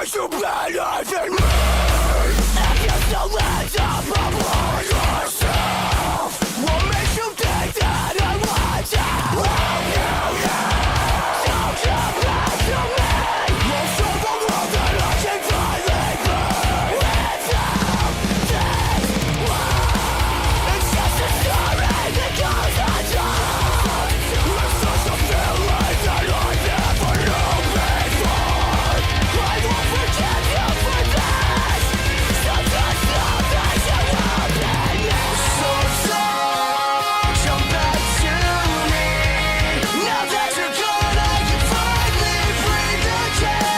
makes you better than me? If you still live up upon yourself, what makes you think that I want to love you? Don't come back to me. You'll show the world that I can finally burn without this love. It's just a story that goes undone. It's just a feeling that I never knew before. I won't forgive you for this. So just know that you will be missed. So come back to me. Now that you're gone, I can finally breathe again.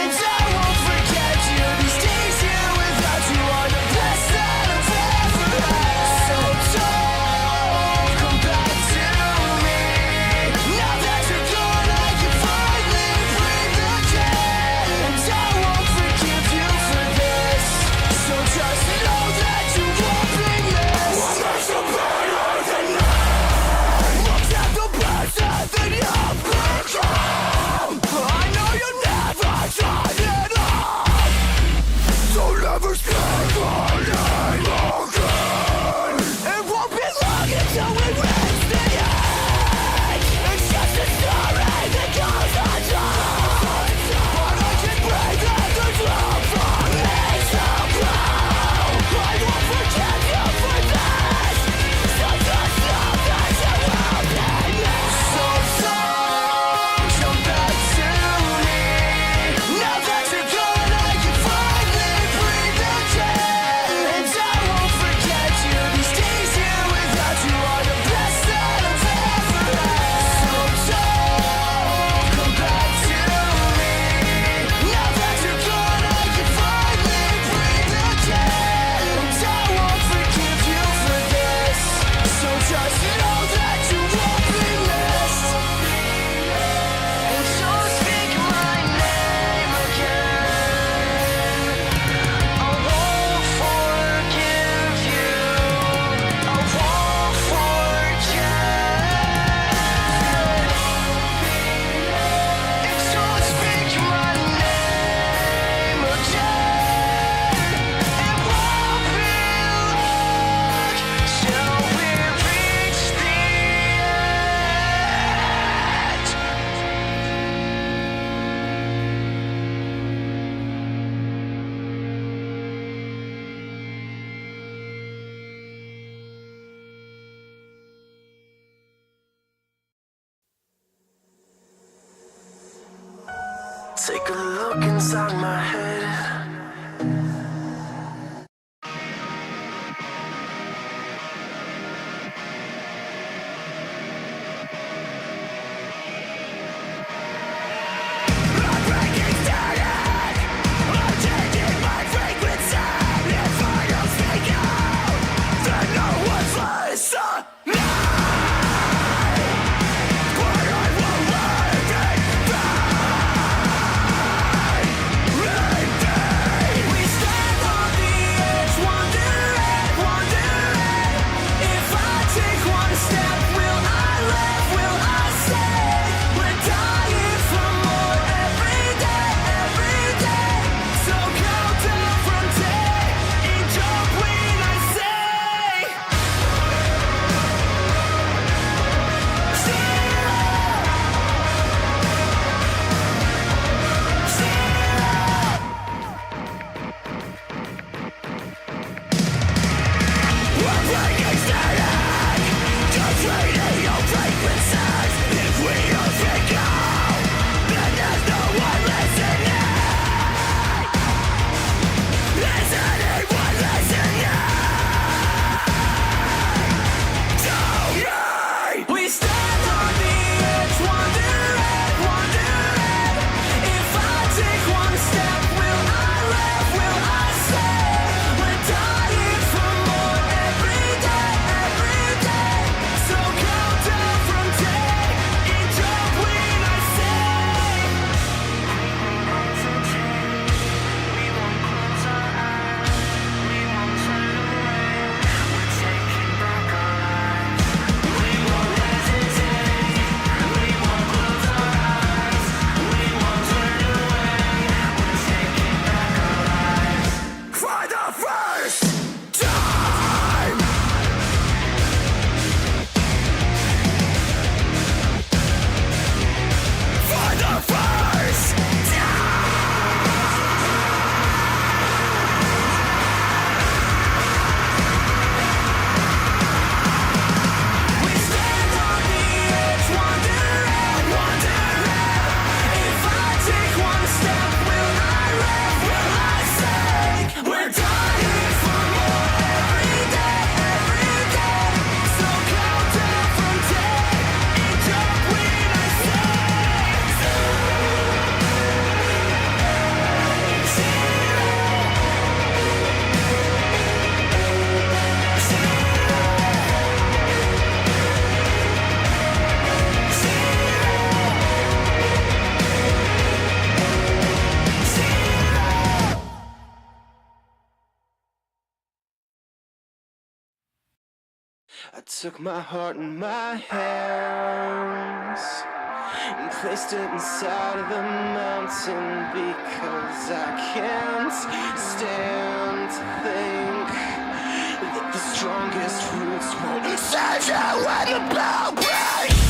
And I won't forget you. These days here without you are the best that I've ever had. So don't come back to me. Now that you're gone, I can finally breathe again. And I won't forgive you for this. So just know that you won't be missed. What makes you better than me? Look at the person that you've become. I know you never tried it on. So never speak my name again. It won't be long until we reach the end. It's just a story that goes undone. But I can breathe in the truth for me to grow. I won't forgive you for this. So just know that you will be missed. So come back to me. Now that you're gone, I can finally breathe again. And I won't forget you. These days here without you are the best that I've ever had. So don't come back to me. Now that you're gone, I can finally breathe again. And I won't forgive you for this. So just know that you won't be missed. And don't speak my name again. I won't forgive you. I won't forget. And don't speak my name again. It won't be long till we reach the end. Take a look inside my head. I'm breaking static. I'm changing my frequency. If I don't speak out, then no one's listening. But I will live in vain. In this I took my heart in my hands and placed it inside of the mountain, because I can't stand to think that the strongest roots won't save you when the bell breaks.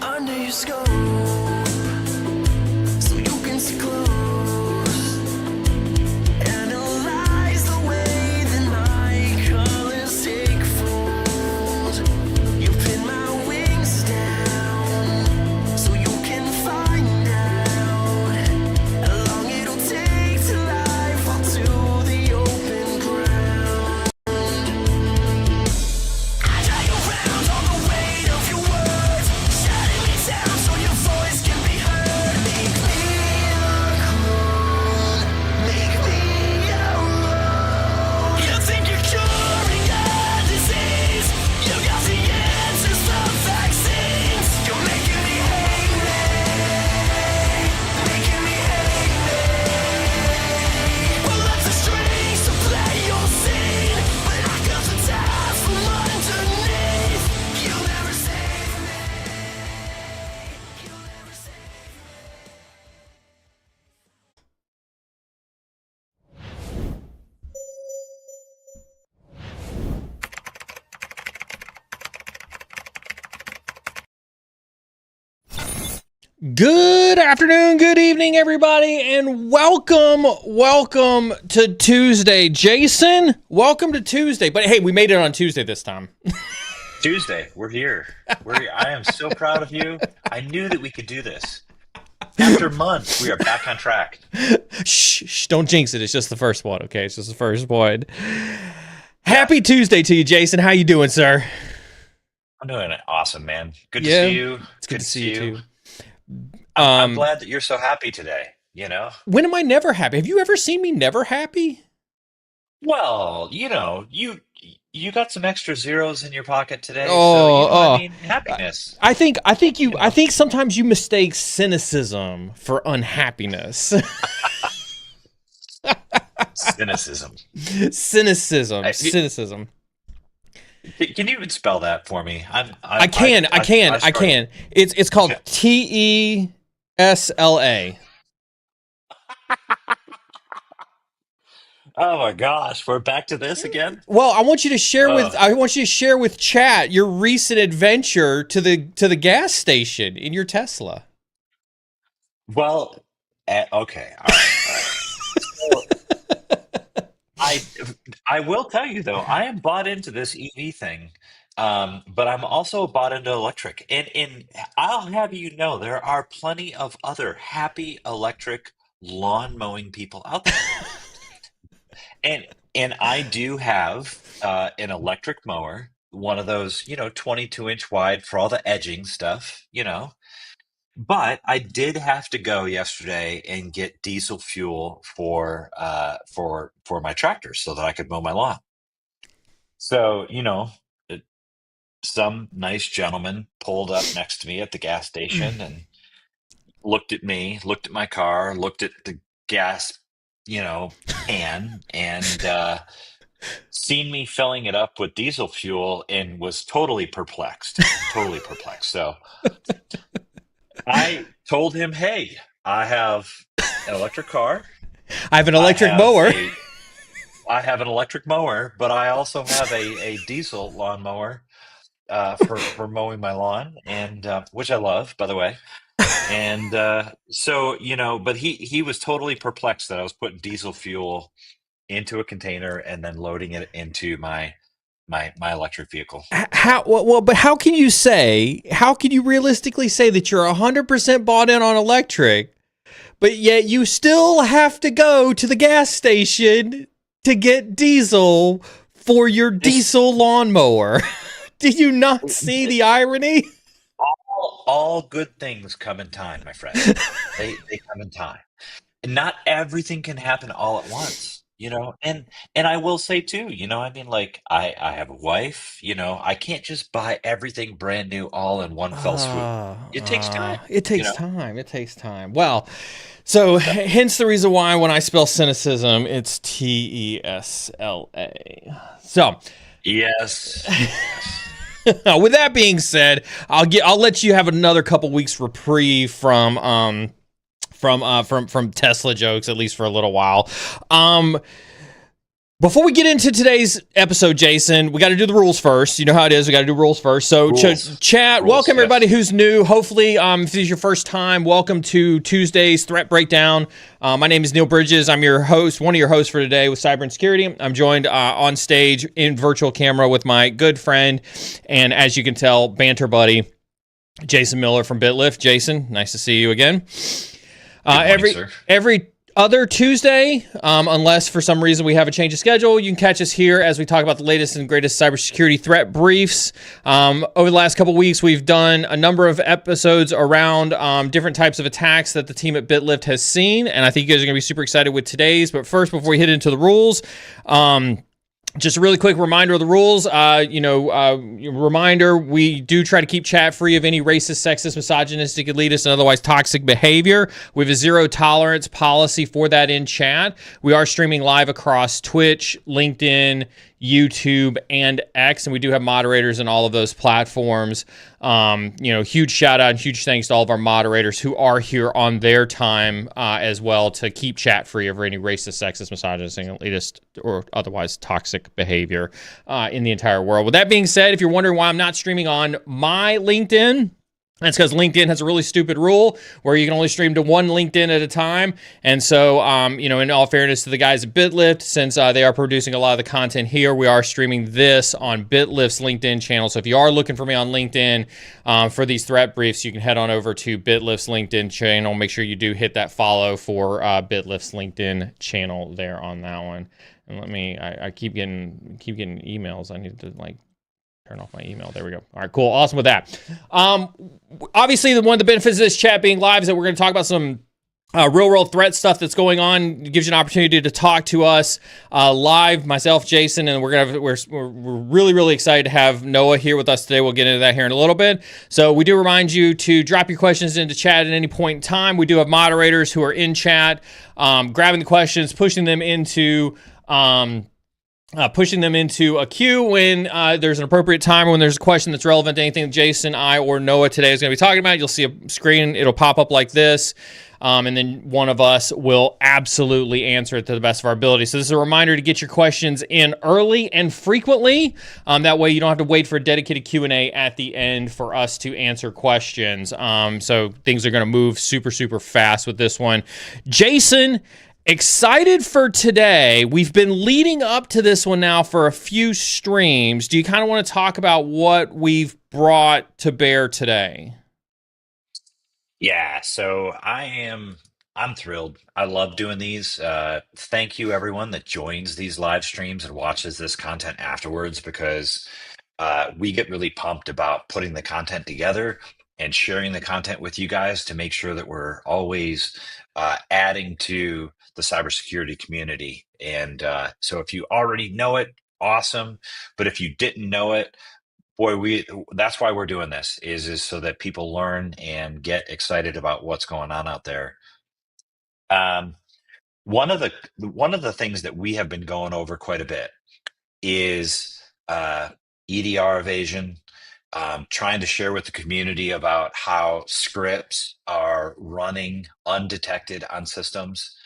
Under your skull, so you can see close. Analyze the way that my colors take fold. You pin my wings down, so you can find out how long it'll take. Good afternoon, good evening, everybody, and welcome to Tuesday. Jason, welcome to Tuesday. But hey, we made it on Tuesday this time. Tuesday, we're here. I am so proud of you. I knew that we could do this. After months, we are back on track. Shh, don't jinx it. It's just the first one, okay? It's just the first one. Happy Tuesday to you, Jason. How you doing, sir? I'm doing awesome, man. Good to Yeah, see you. it's good to see you too. I'm glad that you're so happy today, you know? When am I never happy? Have you ever seen me never happy? Well, you got some extra zeros in your pocket today, so Oh, happiness. I You know, think sometimes you mistake cynicism for unhappiness. cynicism. Cynicism, I, cynicism. can you even spell that for me? I can. I struggle. It's called Okay. TESLA. Oh my gosh, we're back to this again. Well, I want you to share with chat your recent adventure to the gas station in your Tesla. Well, okay, all right. So I I will tell you though, I am bought into this EV thing, but I'm also bought into electric. And I'll have you know, there are plenty of other happy electric lawn mowing people out there. And and I do have an electric mower, one of those, 22-inch wide for all the edging stuff. But I did have to go yesterday and get diesel fuel for my tractor so that I could mow my lawn. So, it- some nice gentleman pulled up next to me at the gas station and looked at me, looked at my car, looked at the gas, can, and seen me filling it up with diesel fuel and was totally perplexed. Totally perplexed. So I told him, "Hey, I have an electric car. I have an I electric have mower. a I have an electric mower, but I also have a diesel lawnmower for mowing my lawn, and which I love, by the way. And so, but he was totally perplexed that I was putting diesel fuel into a container and then loading it into my electric vehicle. But how can you realistically say that you're 100% bought in on electric, but yet you still have to go to the gas station to get diesel for your This diesel lawnmower? Do you not see the irony? all good things come in time, my friend. They come in time. And not everything can happen all at once, and I will say too, like I have a wife, I can't just buy everything brand new all in one fell swoop. It takes time, It you takes know. time. It takes time. Well, so Yep. hence the reason why when I spell cynicism, it's TESLA. So, Yes. Yes. with that being said, I'll let you have another couple weeks reprieve from Tesla jokes, at least for a little while. Before we get into today's episode, Jason, we got to do the rules first. You know how it is. We got to do rules first. So, Rules. chat, Rules, welcome everybody yes. who's new. Hopefully, if this is your first time, welcome to Tuesday's Threat Breakdown. My name is Neal Bridges. I'm your host, one of your hosts for today with Cyber Insecurity. I'm joined on stage in virtual camera with my good friend and, as you can tell, banter buddy, Jason Miller from BitLift. Jason, nice to see you again. Good morning, Every sir. every other Tuesday, unless for some reason we have a change of schedule, you can catch us here as we talk about the latest and greatest cybersecurity threat briefs. Over the last couple of weeks, we've done a number of episodes around different types of attacks that the team at BitLift has seen, and I think you guys are going to be super excited with today's. But first, before we hit into the rules, just a really quick reminder of the rules. Reminder, we do try to keep chat free of any racist, sexist, misogynistic, elitist, and otherwise toxic behavior. We have a zero tolerance policy for that in chat. We are streaming live across Twitch, LinkedIn, YouTube, and X, and we do have moderators in all of those platforms. Huge shout out and huge thanks to all of our moderators who are here on their time as well to keep chat free of any racist, sexist, misogynistic, elitist, or otherwise toxic behavior in the entire world. With that being said, if you're wondering why I'm not streaming on my LinkedIn, That's because LinkedIn has a really stupid rule where you can only stream to one LinkedIn at a time. And so, in all fairness to the guys at BitLift, since they are producing a lot of the content here, we are streaming this on BitLift's LinkedIn channel. So if you are looking for me on LinkedIn for these threat briefs, you can head on over to BitLift's LinkedIn channel. Make sure you do hit that follow for BitLift's LinkedIn channel there on that one. And I keep getting emails. I need to turn off my email. There we go. All right, cool. Awesome with that. Obviously, one of the benefits of this chat being live is that we're going to talk about some real world threat stuff that's going on. It gives you an opportunity to talk to us live, myself, Jason, and we're really, really excited to have Noah here with us today. We'll get into that here in a little bit. So we do remind you to drop your questions into chat at any point in time. We do have moderators who are in chat, grabbing the questions, pushing them into a queue when there's an appropriate time, or when there's a question that's relevant to anything that Jason, I, or Noah today is going to be talking about. You'll see a screen. It'll pop up like this, and then one of us will absolutely answer it to the best of our ability. So this is a reminder to get your questions in early and frequently. That way you don't have to wait for a dedicated Q&A at the end for us to answer questions. So things are going to move super, super fast with this one. Jason, excited for today. We've been leading up to this one now for a few streams. Do you kind of want to talk about what we've brought to bear today? Yeah, so I'm thrilled. I love doing these. Thank you everyone that joins these live streams and watches this content afterwards, because we get really pumped about putting the content together and sharing the content with you guys to make sure that we're always adding to the cybersecurity community. And so if you already know it, awesome. But if you didn't know it, boy, that's why we're doing this, is so that people learn and get excited about what's going on out there. One of the things that we have been going over quite a bit is EDR evasion. Trying to share with the community about how scripts are running undetected on systems.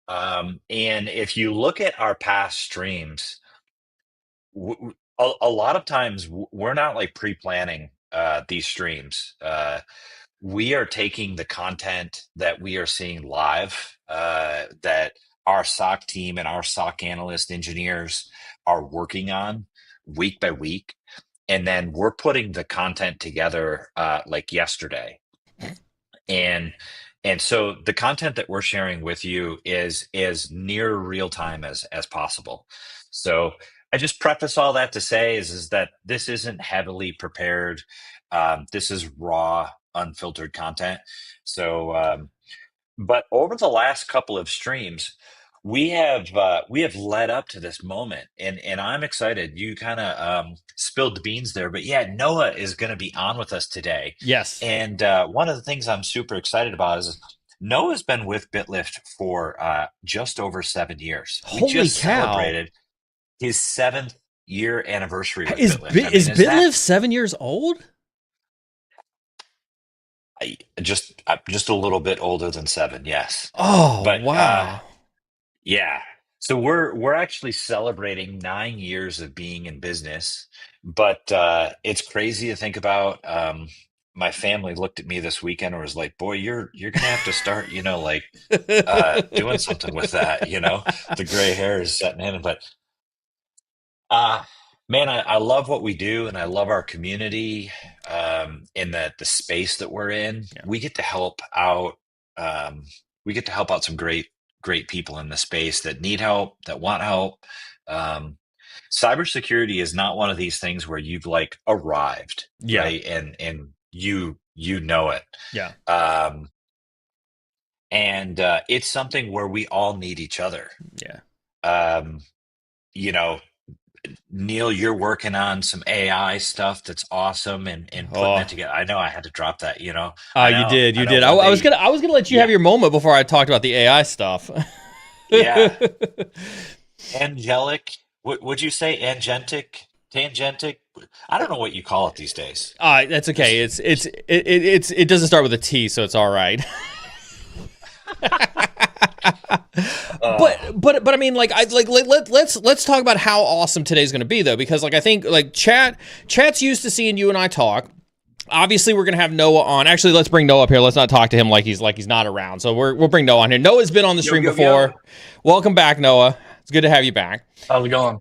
And if you look at our past streams, a lot of times we're not pre-planning these streams. We are taking the content that we are seeing live, that our SOC team and our SOC analyst engineers are working on week by week. And then we're putting the content together like yesterday. And so the content that we're sharing with you is as near real time as possible. So I just preface all that to say is that this isn't heavily prepared. This is raw, unfiltered content. So, but over the last couple of streams, we have led up to this moment, and I'm excited. You kind of spilled the beans there, but yeah, Noah is going to be on with us today. Yes. And one of the things I'm super excited about is Noah's been with BitLift for just over 7 years. Holy we just cow. celebrated his 7th year anniversary with Is BitLift. Is BitLift 7 years old? Just a little bit older than 7, yes. Oh, but, wow. Yeah. So we're actually celebrating 9 years of being in business, but it's crazy to think about. My family looked at me this weekend and was like, "Boy, you're gonna have to start, doing something with that." The gray hair is setting in. But man, I love what we do, and I love our community, in the space that we're in. Yeah. We get to help out. We get to help out some great people in the space that need help, that want help. Cybersecurity is not one of these things where you've arrived, Yeah. right? And you know it. Yeah. And it's something where we all need each other. Yeah. Neal, you're working on some AI stuff that's awesome, and putting that together. I know I had to drop that. You did. I was gonna let you have your moment before I talked about the AI stuff. Yeah. Angelic. Would you say agentic? Tangentic? I don't know what you call it these days. That's okay. It doesn't start with a T, so it's all right. But I mean, let's talk about how awesome today's going to be, though, because I think chat's used to seeing you and I talk. Obviously, we're gonna have Noah on. Actually, let's bring Noah up here. Let's not talk to him like he's not around. So we'll bring Noah on here. Noah's been on the Yo, stream yo, before. yo. Welcome back, Noah. It's good to have you back. How's it going?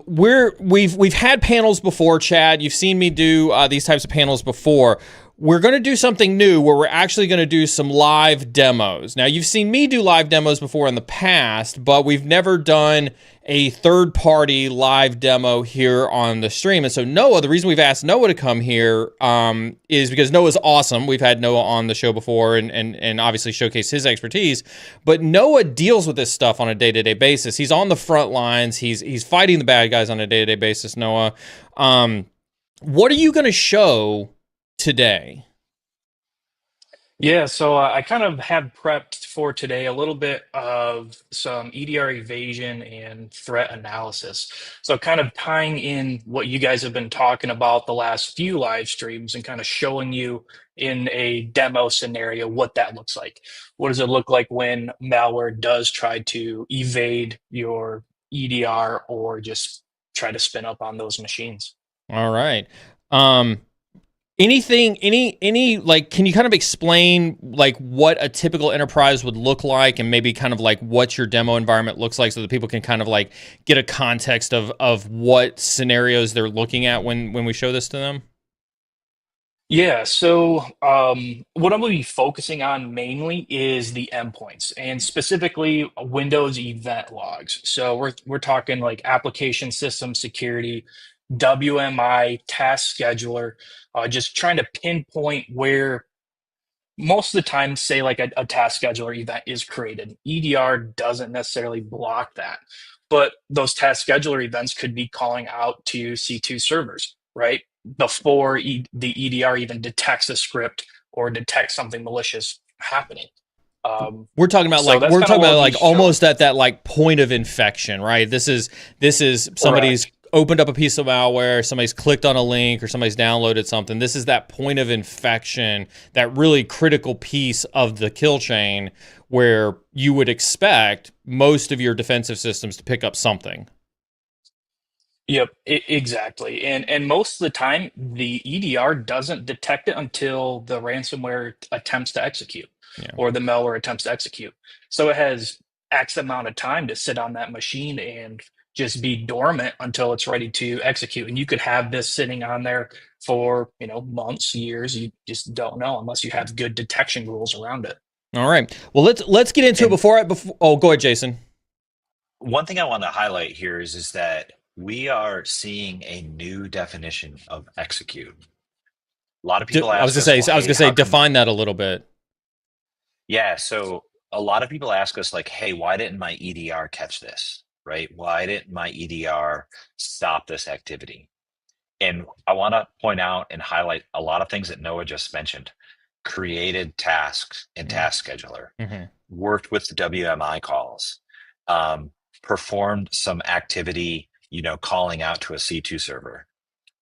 We've had panels before, Chad. You've seen me do these types of panels before. We're going to do something new where we're actually going to do some live demos. Now, you've seen me do live demos before in the past, but we've never done a third-party live demo here on the stream. And so Noah, the reason we've asked Noah to come here is because Noah's awesome. We've had Noah on the show before and obviously showcase his expertise. But Noah deals with this stuff on a day-to-day basis. He's on the front lines. He's fighting the bad guys on a day-to-day basis, Noah. What are you going to show today? Yeah, so I kind of have prepped for today a little bit of some EDR evasion and threat analysis. So kind of tying in what you guys have been talking about the last few live streams and kind of showing you in a demo scenario what that looks like. What does it look like when malware does try to evade your EDR or just try to spin up on those machines? All right. Any like, can you kind of explain like what a typical enterprise would look like and maybe kind of like what your demo environment looks like so that people can kind of like get a context of what scenarios they're looking at when we show this to them? Yeah, so what I'm going to be focusing on mainly is the endpoints and specifically Windows event logs. So we're talking like application system security, WMI, task scheduler, just trying to pinpoint where most of the time, say like a task scheduler event is created. EDR doesn't necessarily block that, but those task scheduler events could be calling out to C2 servers, right? Before the EDR even detects a script or detects something malicious happening. We're talking about So like that's we're kind of talking what about I'll be like showing. almost at that like point of infection, right? This is somebody's Correct. opened up a piece of malware, somebody's clicked on a link or somebody's downloaded something. This is that point of infection, that really critical piece of the kill chain where you would expect most of your defensive systems to pick up something. Yep, exactly. And most of the time, the EDR doesn't detect it until the ransomware attempts to execute Yeah. or the malware attempts to execute. So it has X amount of time to sit on that machine and just be dormant until it's ready to execute. And you could have this sitting on there for, months, years. You just don't know unless you have good detection rules around it. All right. Well, let's get into it And before oh, go ahead, Jason. one thing I want to highlight here is that we are seeing a new definition of execute. A lot of people I was ask gonna us, say well, I was hey, gonna say how come? define that a little bit. Yeah, so a lot of people ask us, like, hey, why didn't my EDR catch this? Right? Why didn't my EDR stop this activity? And I want to point out and highlight a lot of things that Noah just mentioned. Created tasks in Task Scheduler, Mm-hmm. worked with the WMI calls, um, performed some activity, calling out to a C2 server.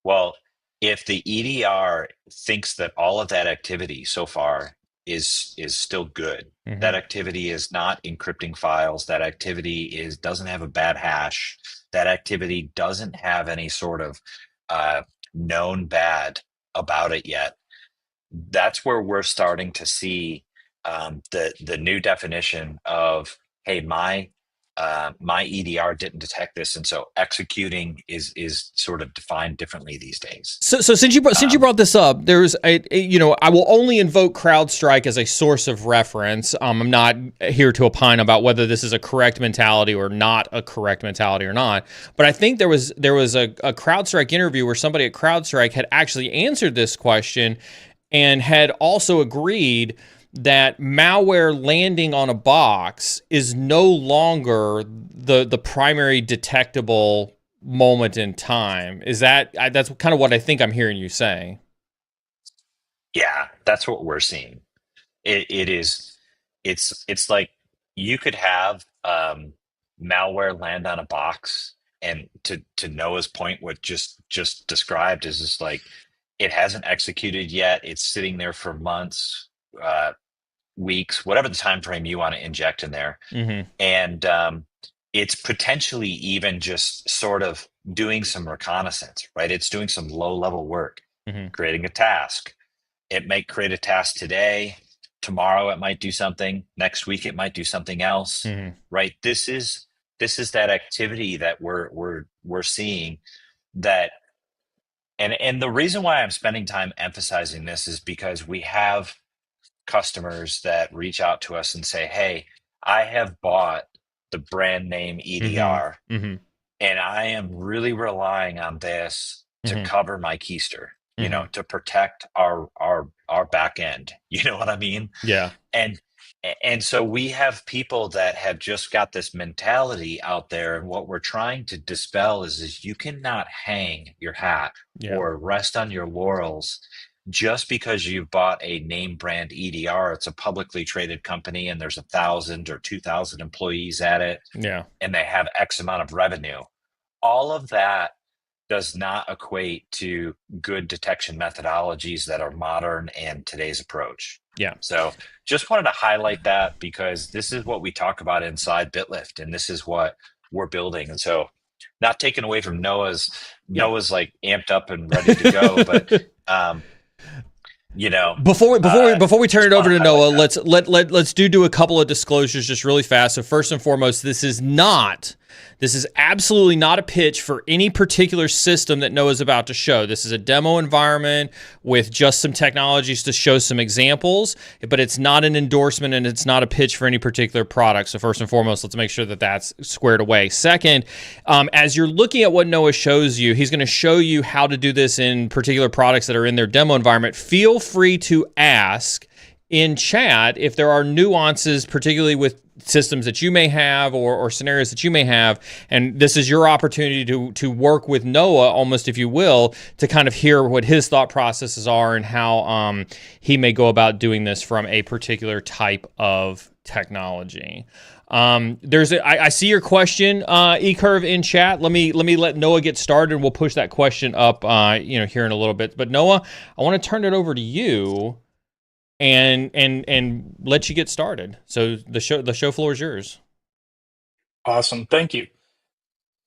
Well, if the EDR thinks that all of that activity so far is still good, Mm-hmm. that activity is not encrypting files, that activity doesn't have a bad hash, that activity doesn't have any sort of uh, known bad about it yet, that's where we're starting to see the new definition of, hey, my EDR didn't detect this, and so executing is sort of defined differently these days. So since you Um, brought this up, there's I will only invoke CrowdStrike as a source of reference. I'm not here to opine about whether this is a correct mentality or not a correct mentality or not. But I think there was a CrowdStrike interview where somebody at CrowdStrike had actually answered this question and had also agreed that malware landing on a box is no longer the primary detectable moment in time. That's kind of what I think I'm hearing you say? yeah, that's what we're seeing. It is it's like you could have malware land on a box, and to Noah's point, what just described is just like it hasn't executed yet. It's sitting there for months, weeks, whatever the time frame you want to inject in there, Mm-hmm. and it's potentially even just sort of doing some reconnaissance, right? It's doing some low level work. creating a task. It might create a task today. Tomorrow it might do something. Next week it might do something else. Right? This is that activity that we're seeing that. And the reason why I'm spending time emphasizing this is because we have customers that reach out to us and say, "Hey, I have bought the brand name EDR, and I am really relying on this to cover my keister, to protect our back end." You know what I mean? Yeah. And so we have people that have just got this mentality out there, and what we're trying to dispel is you cannot hang your hat or rest on your laurels just because you bought a name brand EDR. It's a publicly traded company, and there's 1,000 or 2,000 employees at it, and they have X amount of revenue. All of that does not equate to good detection methodologies that are modern and today's approach. Yeah. So just wanted to highlight that because this is what we talk about inside BitLift, and this is what we're building. And so, not taken away from Noah's like amped up and ready to go, but before we turn it over to Noah, let's do a couple of disclosures just really fast. So first and foremost, this is absolutely not a pitch for any particular system that Noah's about to show. This is a demo environment with just some technologies to show some examples, but it's not an endorsement and it's not a pitch for any particular product. So first and foremost, let's make sure that that's squared away. Second, as you're looking at what Noah shows you, he's going to show you how to do this in particular products that are in their demo environment. Feel free to ask in chat if there are nuances, particularly with systems that you may have or scenarios that you may have, and this is your opportunity to work with Noah, almost, if you will, to kind of hear what his thought processes are and how he may go about doing this from a particular type of technology. I see your question, eCurve, in chat. Let me let Noah get started, and we'll push that question up here in a little bit. But Noah, I want to turn it over to you and let you get started. So the show floor is yours. Awesome. Thank you.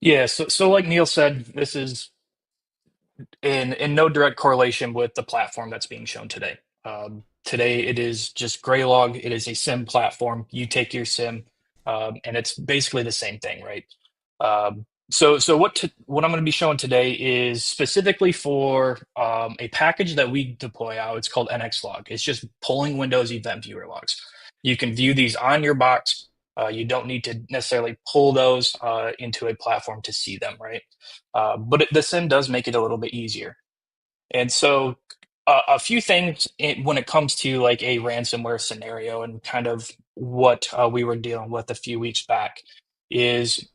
Yeah, so like Neal said, this is in no direct correlation with the platform that's being shown today. Today it is just Graylog. It is a SIM platform. You take your SIM, and it's basically the same thing, right? So what I'm going to be showing today is specifically for a package that we deploy out. It's called NXLog. It's just pulling Windows Event Viewer logs. You can view these on your box. You don't need to necessarily pull those into a platform to see them, right? But the SIM does make it a little bit easier. And so a few things when it comes to like a ransomware scenario and kind of what we were dealing with a few weeks back is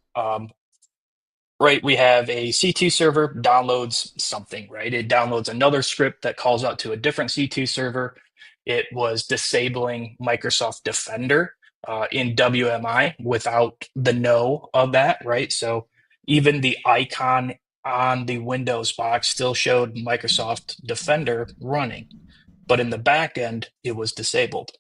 right, we have a C2 server downloads something, right? It downloads another script that calls out to a different C2 server. It was disabling Microsoft Defender in WMI without the know of that, right? So even the icon on the Windows box still showed Microsoft Defender running, but in the back end, it was disabled.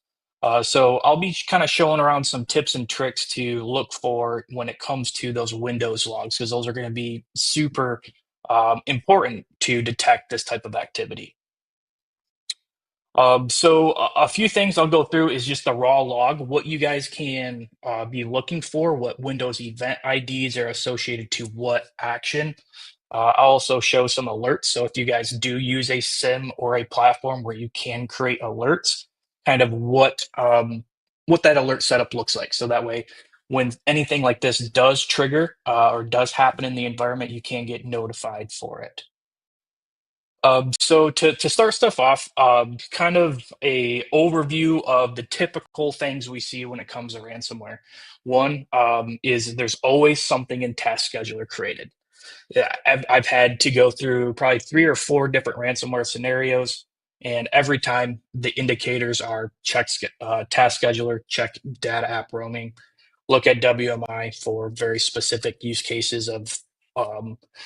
So I'll be kind of showing around some tips and tricks to look for when it comes to those Windows logs, because those are going to be super important to detect this type of activity. So a few things I'll go through is just the raw log, what you guys can be looking for, what Windows event IDs are associated to what action. I'll also show some alerts. So if you guys do use a SIM or a platform where you can create alerts, kind of what that alert setup looks like. So that way, when anything like this does trigger or does happen in the environment, you can get notified for it. So to start stuff off, kind of a overview of the typical things we see when it comes to ransomware. One is there's always something in Task Scheduler created. Yeah, I've had to go through probably 3 or 4 different ransomware scenarios, and every time the indicators are check Task Scheduler, check data app roaming, look at WMI for very specific use cases of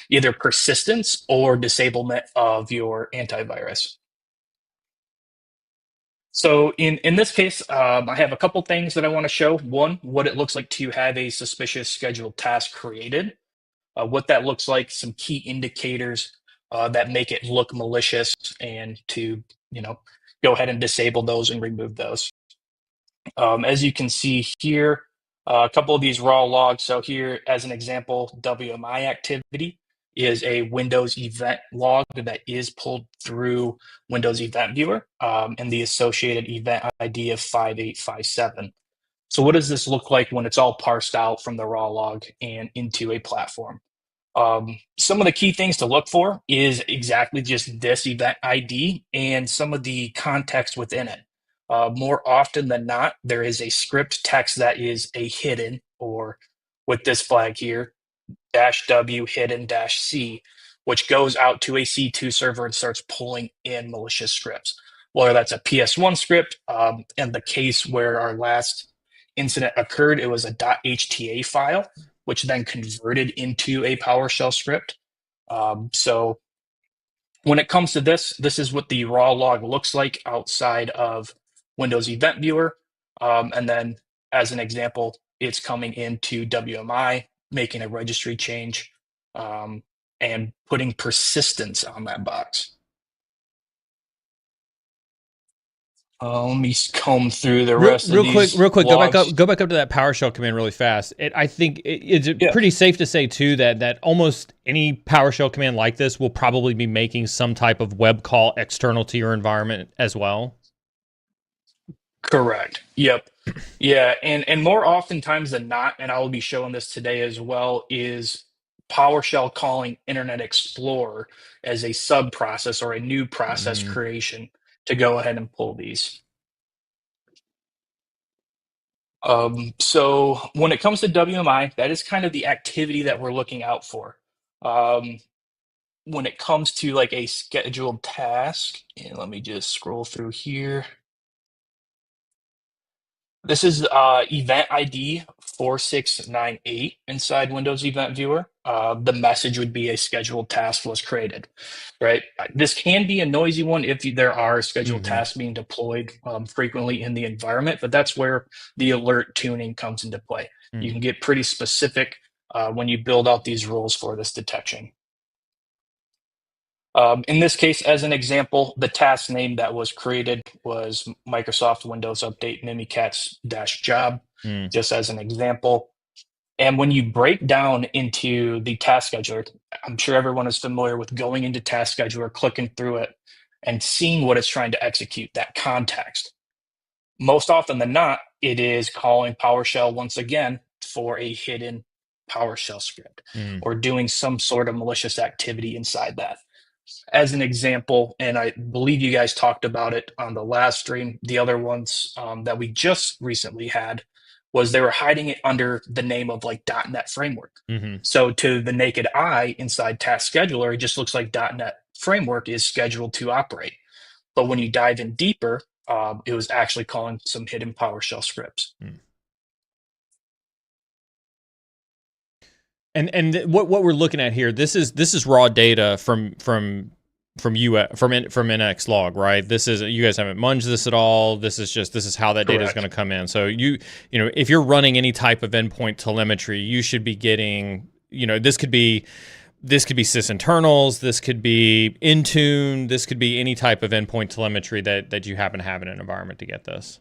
either persistence or disablement of your antivirus. So in this case, I have a couple things that I want to show. One, what it looks like to have a suspicious scheduled task created, what that looks like, some key indicators that make it look malicious, and to, go ahead and disable those and remove those. As you can see here, a couple of these raw logs. So here, as an example, WMI activity is a Windows event log that is pulled through Windows Event Viewer, and the associated event ID of 5857. So what does this look like when it's all parsed out from the raw log and into a platform? Some of the key things to look for is exactly just this event ID and some of the context within it. More often than not, there is a script text that is a hidden, or with this flag here, -w hidden -c, which goes out to a C2 server and starts pulling in malicious scripts. Whether that's a PS1 script, in the case where our last incident occurred, it was a .hta file, which then converted into a PowerShell script. So when it comes to this is what the raw log looks like outside of Windows Event Viewer. And then, as an example, it's coming into WMI, making a registry change, and putting persistence on that box. Let me comb through the rest of these real quick. logs. Go back up to that PowerShell command really fast. I think it's pretty safe to say too that almost any PowerShell command like this will probably be making some type of web call external to your environment as well. Correct. Yep. Yeah, and more oftentimes than not, and I will be showing this today as well, is PowerShell calling Internet Explorer as a sub process or a new process creation to go ahead and pull these. So when it comes to WMI, that is kind of the activity that we're looking out for. When it comes to like a scheduled task, and let me just scroll through here. This is event ID 4698 inside Windows Event Viewer. The message would be a scheduled task was created, right? This can be a noisy one if there are scheduled tasks being deployed frequently in the environment, but that's where the alert tuning comes into play. You can get pretty specific when you build out these rules for this detection. In this case, as an example, the task name that was created was Microsoft Windows Update Mimikatz-job, just as an example. And when you break down into the task scheduler, I'm sure everyone is familiar with going into task scheduler, clicking through it, and seeing what it's trying to execute, that context. Most often than not, it is calling PowerShell once again for a hidden PowerShell script or doing some sort of malicious activity inside that. As an example, and I believe you guys talked about it on the last stream, the other ones that we just recently had was they were hiding it under the name of like .NET Framework. So to the naked eye inside Task Scheduler, it just looks like .NET Framework is scheduled to operate. But when you dive in deeper, it was actually calling some hidden PowerShell scripts. And what we're looking at here, this is raw data from NX log, right? This is, you guys haven't munged this at all. This is how that data is going to come in. So you know, if you're running any type of endpoint telemetry, you should be getting, this could be sysinternals, this could be Intune, this could be any type of endpoint telemetry that you happen to have in an environment to get this.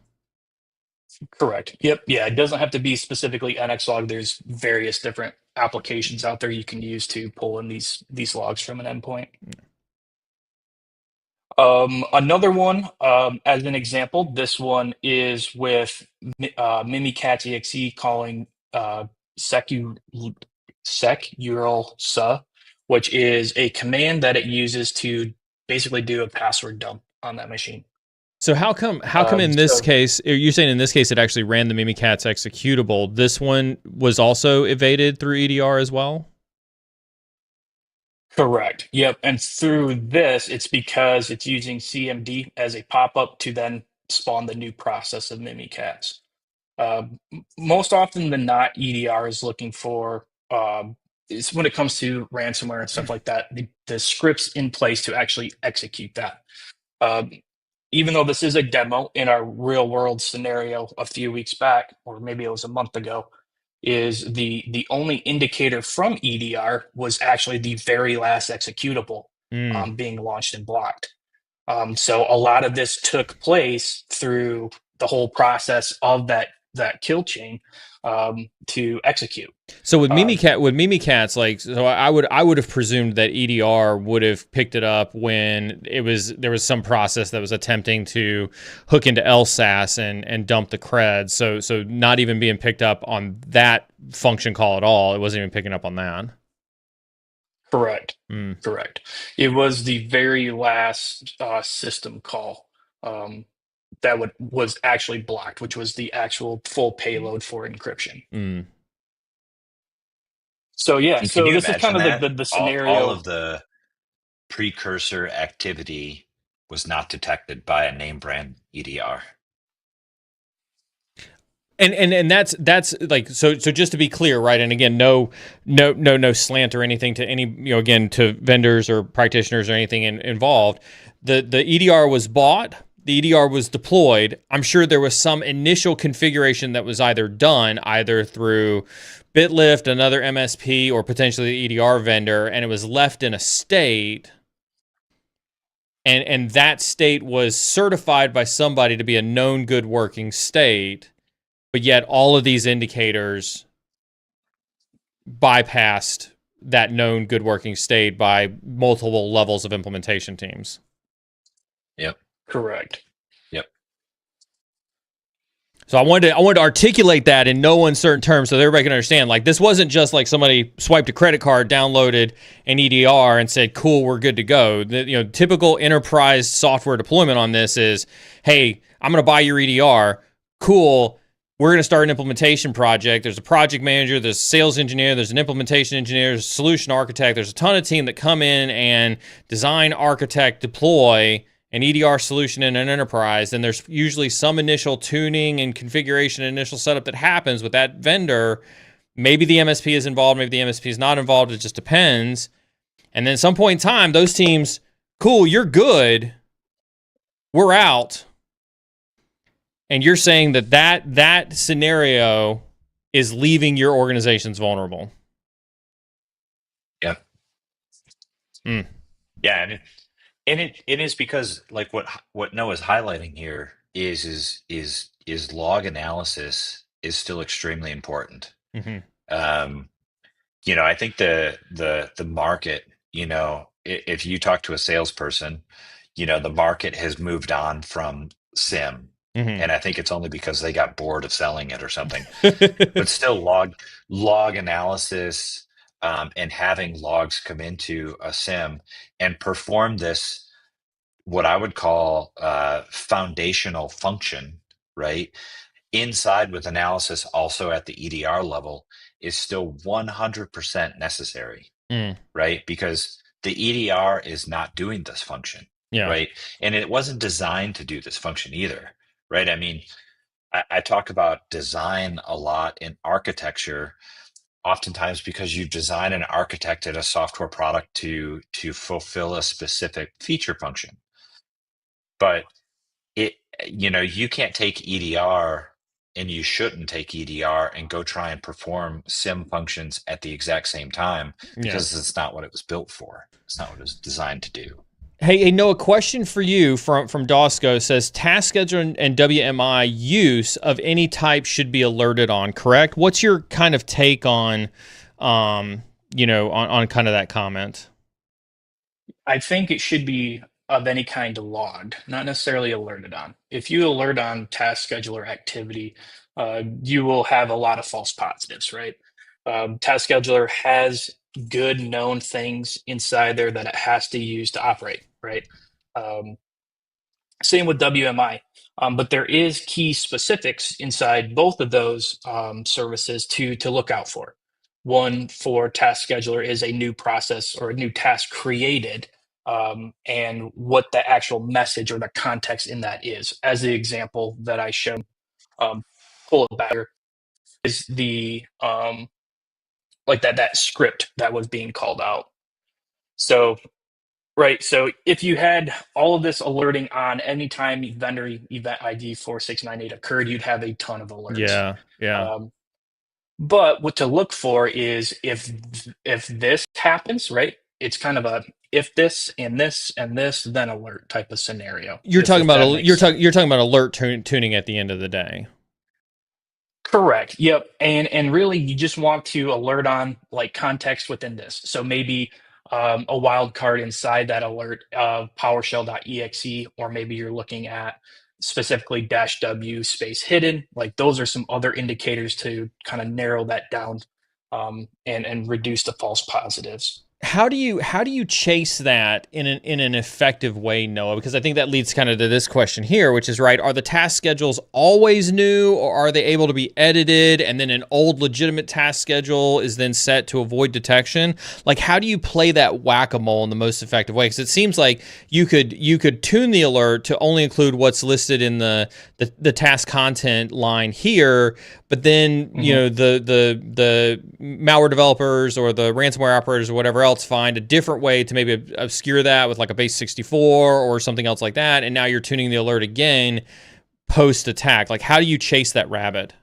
Correct. Yep. Yeah. It doesn't have to be specifically NXLog. There's various different applications out there you can use to pull in these logs from an endpoint. Another one, as an example, this one is with Mimikatz.exe calling secural-sa, which is a command that it uses to basically do a password dump on that machine. So how come in this case, you're saying in this case it actually ran the Mimikatz executable? This one was also evaded through EDR as well? Correct. Yep. And through this, it's because it's using CMD as a pop-up to then spawn the new process of Mimikatz. Most often than not, EDR is looking for, is when it comes to ransomware and stuff like that, the scripts in place to actually execute that. Even though this is a demo, in our real world scenario a few weeks back, or maybe it was a month ago, is the only indicator from EDR was actually the very last executable. being launched and blocked. So a lot of this took place through the whole process of that kill chain to execute. So with Mimikatz, like, so I would have presumed that EDR would have picked it up when there was some process that was attempting to hook into LSAS and dump the creds. So not even being picked up on that function call at all. It wasn't even picking up on that. Correct. Correct. It was the very last system call that was actually blocked, which was the actual full payload for encryption. So yeah, And can so you this is kind imagine of that the all scenario. of the precursor activity was not detected by a name brand EDR? And that's like, so just to be clear, right? And again, no slant or anything to any, again, to vendors or practitioners or anything involved. The EDR was bought, the EDR was deployed. I'm sure there was some initial configuration that was either done either through BitLift, another MSP, or potentially the EDR vendor, and it was left in a state. And that state was certified by somebody to be a known good working state. But yet all of these indicators bypassed that known good working state by multiple levels of implementation teams. Yep. Correct. Yep. So I wanted to articulate that in no uncertain terms so that everybody can understand. Like, this wasn't just like somebody swiped a credit card, downloaded an EDR, and said, "Cool, we're good to go." Typical enterprise software deployment on this is, "Hey, I'm going to buy your EDR. Cool. We're going to start an implementation project. There's a project manager, there's a sales engineer, there's an implementation engineer, there's a solution architect. There's a ton of team that come in and design, architect, deploy an EDR solution in an enterprise. And there's usually some initial tuning and configuration, initial setup that happens with that vendor. Maybe the MSP is involved, maybe the MSP is not involved. It just depends. And then at some point in time, those teams, cool, you're good. We're out." And you're saying that scenario is leaving your organizations vulnerable. Yep. Yeah, and it is because, like, what Noah's highlighting here is log analysis is still extremely important. I think the market, if you talk to a salesperson, the market has moved on from SIM. And I think it's only because they got bored of selling it or something. But still, log analysis and having logs come into a SIM and perform this, what I would call foundational function, right? Inside with analysis also at the EDR level is still 100% necessary, right? Because the EDR is not doing this function, right? And it wasn't designed to do this function either. Right. I mean, I talk about design a lot in architecture, oftentimes because you design and architected a software product to fulfill a specific feature function. But you can't take EDR, and you shouldn't take EDR and go try and perform SIM functions at the exact same time, because it's not what it was built for. It's not what it was designed to do. Hey, Noah, question for you from Dosco says task scheduler and WMI use of any type should be alerted on, correct? What's your kind of take on, on kind of that comment? I think it should be of any kind logged, not necessarily alerted on. If you alert on task scheduler activity, you will have a lot of false positives, right? Task scheduler has good known things inside there that it has to use to operate, right? Same with WMI. But there is key specifics inside both of those services to look out for. One for task scheduler is a new process or a new task created, and what the actual message or the context in that is. As the example that I showed, pull it back here, is the like that script that was being called out. So right. So if you had all of this alerting on anytime vendor event ID 4698 occurred, you'd have a ton of alerts. Yeah. But what to look for is if this happens, right? it's kind of a if this and this and this, then alert type of scenario. You're talking If that about makes sense. you're talking about alert tuning at the end of the day. Correct. Yep. And really, you just want to alert on like context within this. So maybe a wildcard inside that alert of PowerShell.exe, or maybe you're looking at specifically dash W space hidden. Like those are some other indicators to kind of narrow that down and reduce the false positives. How do you chase that in an effective way, Noah? Because I think that leads kind of to this question here, which is right: are the task schedules always new, or are they able to be edited, and then an old legitimate task schedule is then set to avoid detection? Like, how do you play that whack-a-mole in the most effective way? Because it seems like you could tune the alert to only include what's listed in the task content line here, but then you know the malware developers or the ransomware operators or whatever else find a different way to maybe obscure that with like a base 64 or something else like that, and now you're tuning the alert again post attack. Like, how do you chase that rabbit?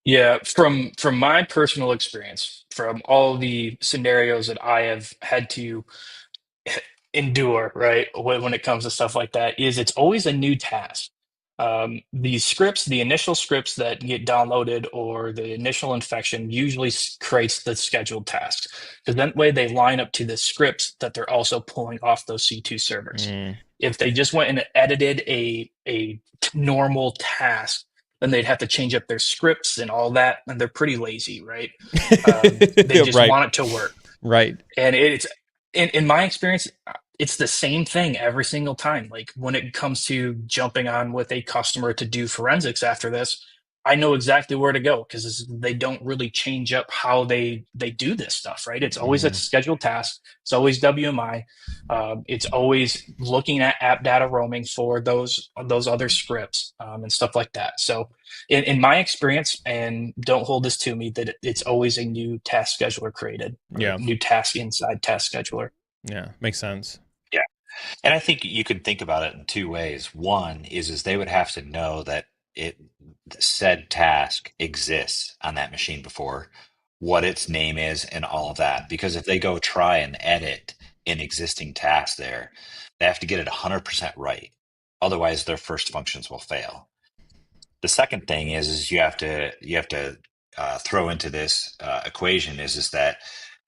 Yeah, from my personal experience, from all the scenarios that I have had to endure, right, when it comes to stuff like that, is it's always a new task. These scripts, the initial scripts that get downloaded or the initial infection usually creates the scheduled tasks, because that way they line up to the scripts that they're also pulling off those C2 servers. If they just went and edited a normal task, then they'd have to change up their scripts and all that, and they're pretty lazy, right? They just Right. want it to work. Right. And it's in my experience, it's the same thing every single time. Like when it comes to jumping on with a customer to do forensics after this, I know exactly where to go because they don't really change up how they do this stuff, right? It's always a scheduled task. It's always WMI. It's always looking at app data roaming for those other scripts and stuff like that. So in my experience, and don't hold this to me, that it's always a new task scheduler created, or Yeah. new task inside task scheduler. Yeah. Makes sense. Yeah. And I think you could think about it in two ways. One is they would have to know that it said task exists on that machine before, what its name is, and all of that. Because if they go try and edit an existing task there, they have to get it 100% right. Otherwise, their first functions will fail. The second thing is you have to throw into this equation is that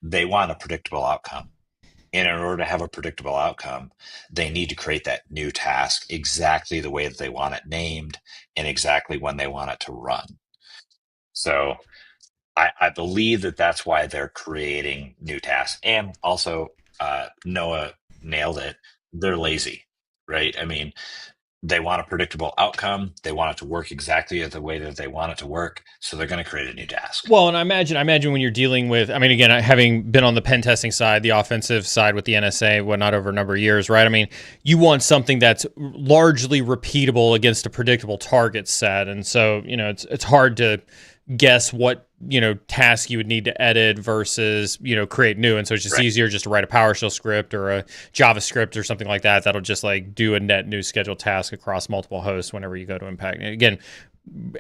they want a predictable outcome. And in order to have a predictable outcome, they need to create that new task exactly the way that they want it named and exactly when they want it to run. So I believe that that's why they're creating new tasks. And also, Noah nailed it. They're lazy, right? I mean, they want a predictable outcome. They want it to work exactly the way that they want it to work. So they're going to create a new task. Well, and I imagine when you're dealing with, I mean, again, having been on the pen testing side, the offensive side with the NSA, whatnot, over a number of years, right? I mean, you want something that's largely repeatable against a predictable target set. And so, you know, it's hard to guess what, you know, task you would need to edit versus, you know, create new. And so it's just easier just to write a PowerShell script or a JavaScript or something like that. That'll just like do a net new scheduled task across multiple hosts whenever you go to impact. Again,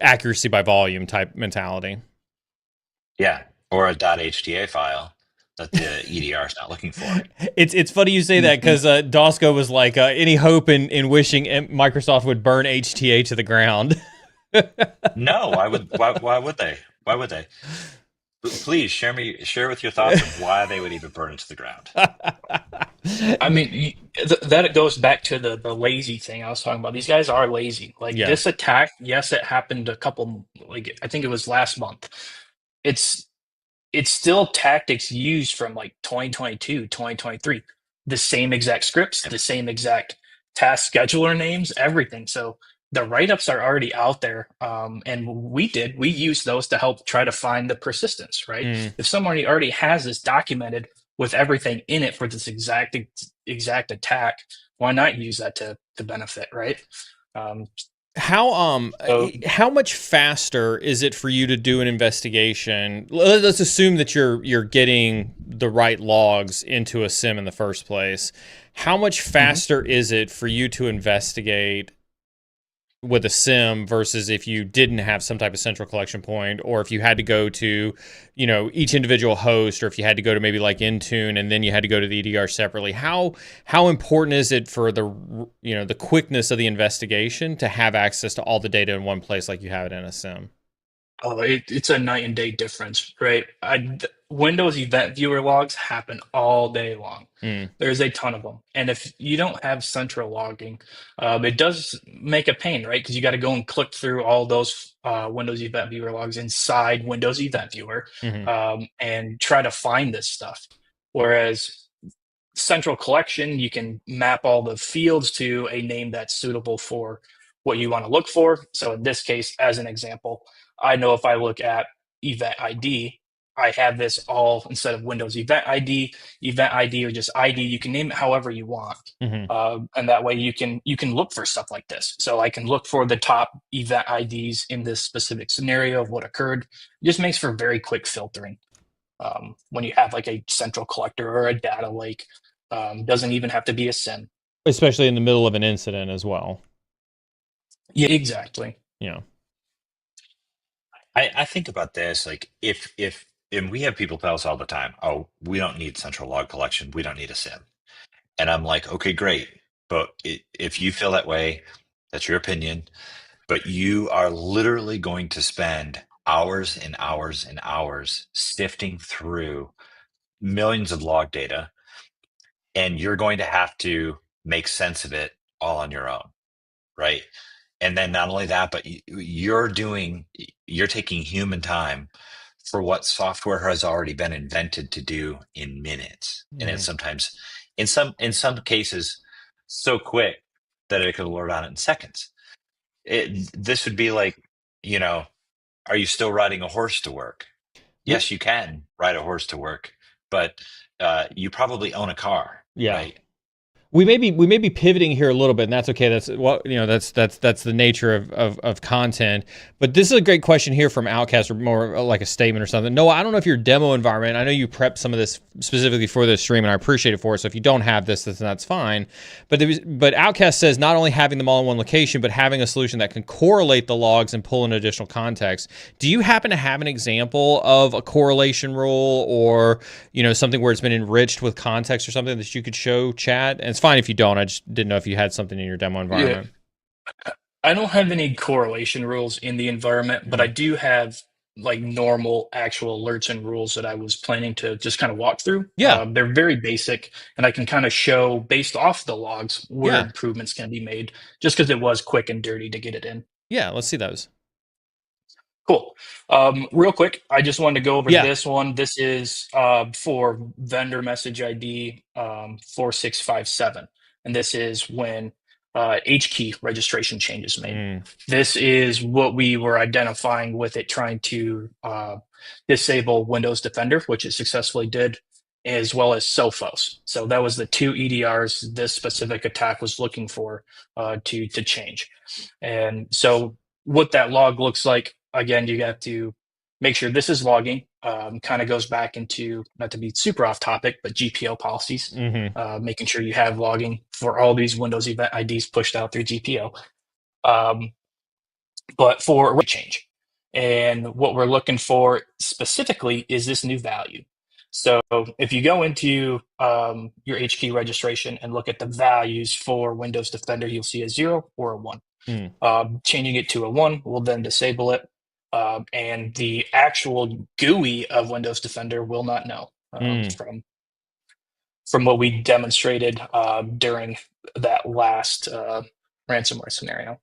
accuracy by volume type mentality. Yeah. Or a .hta file that the EDR is not looking for. It's funny you say that because Dosco was like, any hope in wishing Microsoft would burn HTA to the ground. No, why would they? Why would they? Please share with your thoughts of why they would even burn it to the ground. I mean, that goes back to the lazy thing I was talking about. These guys are lazy. Like this attack, yes, it happened a couple, like I think it was last month. It's still tactics used from like 2022, 2023. The same exact scripts, the same exact task scheduler names, everything. So the write-ups are already out there. And we used those to help try to find the persistence, right? If somebody already has this documented with everything in it for this exact attack, why not use that to benefit, right? How much faster is it for you to do an investigation? Let's assume that you're getting the right logs into a SIM in the first place. How much faster is it for you to investigate with a SIM versus if you didn't have some type of central collection point, or if you had to go to, each individual host, or if you had to go to maybe like Intune and then you had to go to the EDR separately. How important is it for the quickness of the investigation to have access to all the data in one place like you have it in a SIM? Oh, it's a night and day difference, right? Windows Event Viewer logs happen all day long. Mm, There's a ton of them. And if you don't have central logging, it does make a pain, right? Because you got to go and click through all those Windows Event Viewer logs inside Windows Event Viewer hmm and try to find this stuff. Whereas central collection, you can map all the fields to a name that's suitable for what you want to look for. So in this case, as an example, I know if I look at event ID, I have this all instead of Windows event ID, or just ID. You can name it however you want, hmm and that way you can look for stuff like this. So I can look for the top event IDs in this specific scenario of what occurred. It just makes for very quick filtering when you have like a central collector or a data lake. Doesn't even have to be a SIM. Especially in the middle of an incident as well. Yeah, exactly. Yeah. I think about this like if and we have people tell us all the time, oh, we don't need central log collection, we don't need a SIM. And I'm like, okay, great. But if you feel that way, that's your opinion. But you are literally going to spend hours and hours and hours sifting through millions of log data, and you're going to have to make sense of it all on your own, right? And then not only that, but you're taking human time for what software has already been invented to do in minutes, and it's hmm sometimes in some cases so quick that it could alert on it in seconds. This would be like, you know, are you still riding a horse to work? We, Yes, you can ride a horse to work, but you probably own a car, yeah. right? We may be pivoting here a little bit, and that's okay. That's what that's the nature of content. But this is a great question here from Outcast, or more like a statement or something. Noah, I don't know if your demo environment. I know you prepped some of this specifically for this stream, and I appreciate it for it. So if you don't have this, then that's fine. But Outcast says not only having them all in one location, but having a solution that can correlate the logs and pull in additional context. Do you happen to have an example of a correlation rule, or something where it's been enriched with context or something that you could show chat? And it's fine if you don't. I just didn't know if you had something in your demo Yeah, environment. I don't have any correlation rules in the environment, but I Mhm. do have like normal actual alerts and rules that I was planning to just kind of walk through. Yeah, They're very basic, and I can kind of show based off the logs where yeah, improvements can be made, just because it was quick and dirty to get it in. yeah. Let's see those. Cool. Real quick, I just wanted to go over Yeah. this one. This is for vendor message ID 4657. And this is when H key registration change is made. Mm, This is what we were identifying with it trying to disable Windows Defender, which it successfully did, as well as Sophos. So that was the two EDRs this specific attack was looking for to change. And so what that log looks like, again, you have to make sure this is logging. Kind of goes back into, not to be super off topic, but GPO policies, hmm making sure you have logging for all these Windows event IDs pushed out through GPO. Um, but for rate change. And what we're looking for specifically is this new value. So if you go into your H key registration and look at the values for Windows Defender, you'll see a 0 or a 1. mm, Changing it to a 1 will then disable it. And the actual GUI of Windows Defender will not know mm. from what we demonstrated during that last ransomware scenario.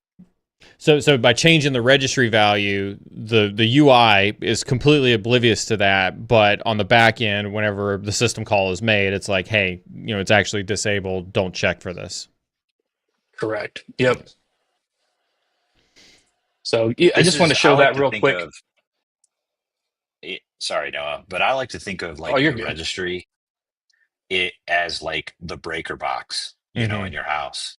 So by changing the registry value, the UI is completely oblivious to that. But on the back end, whenever the system call is made, it's like, hey, it's actually disabled. Don't check for this. Correct. Yep. So yeah, I just want to I show like that to real think quick. of sorry, Noah, but I like to think of Oh, like you're the good. registry it as like the breaker box, in hmm your house.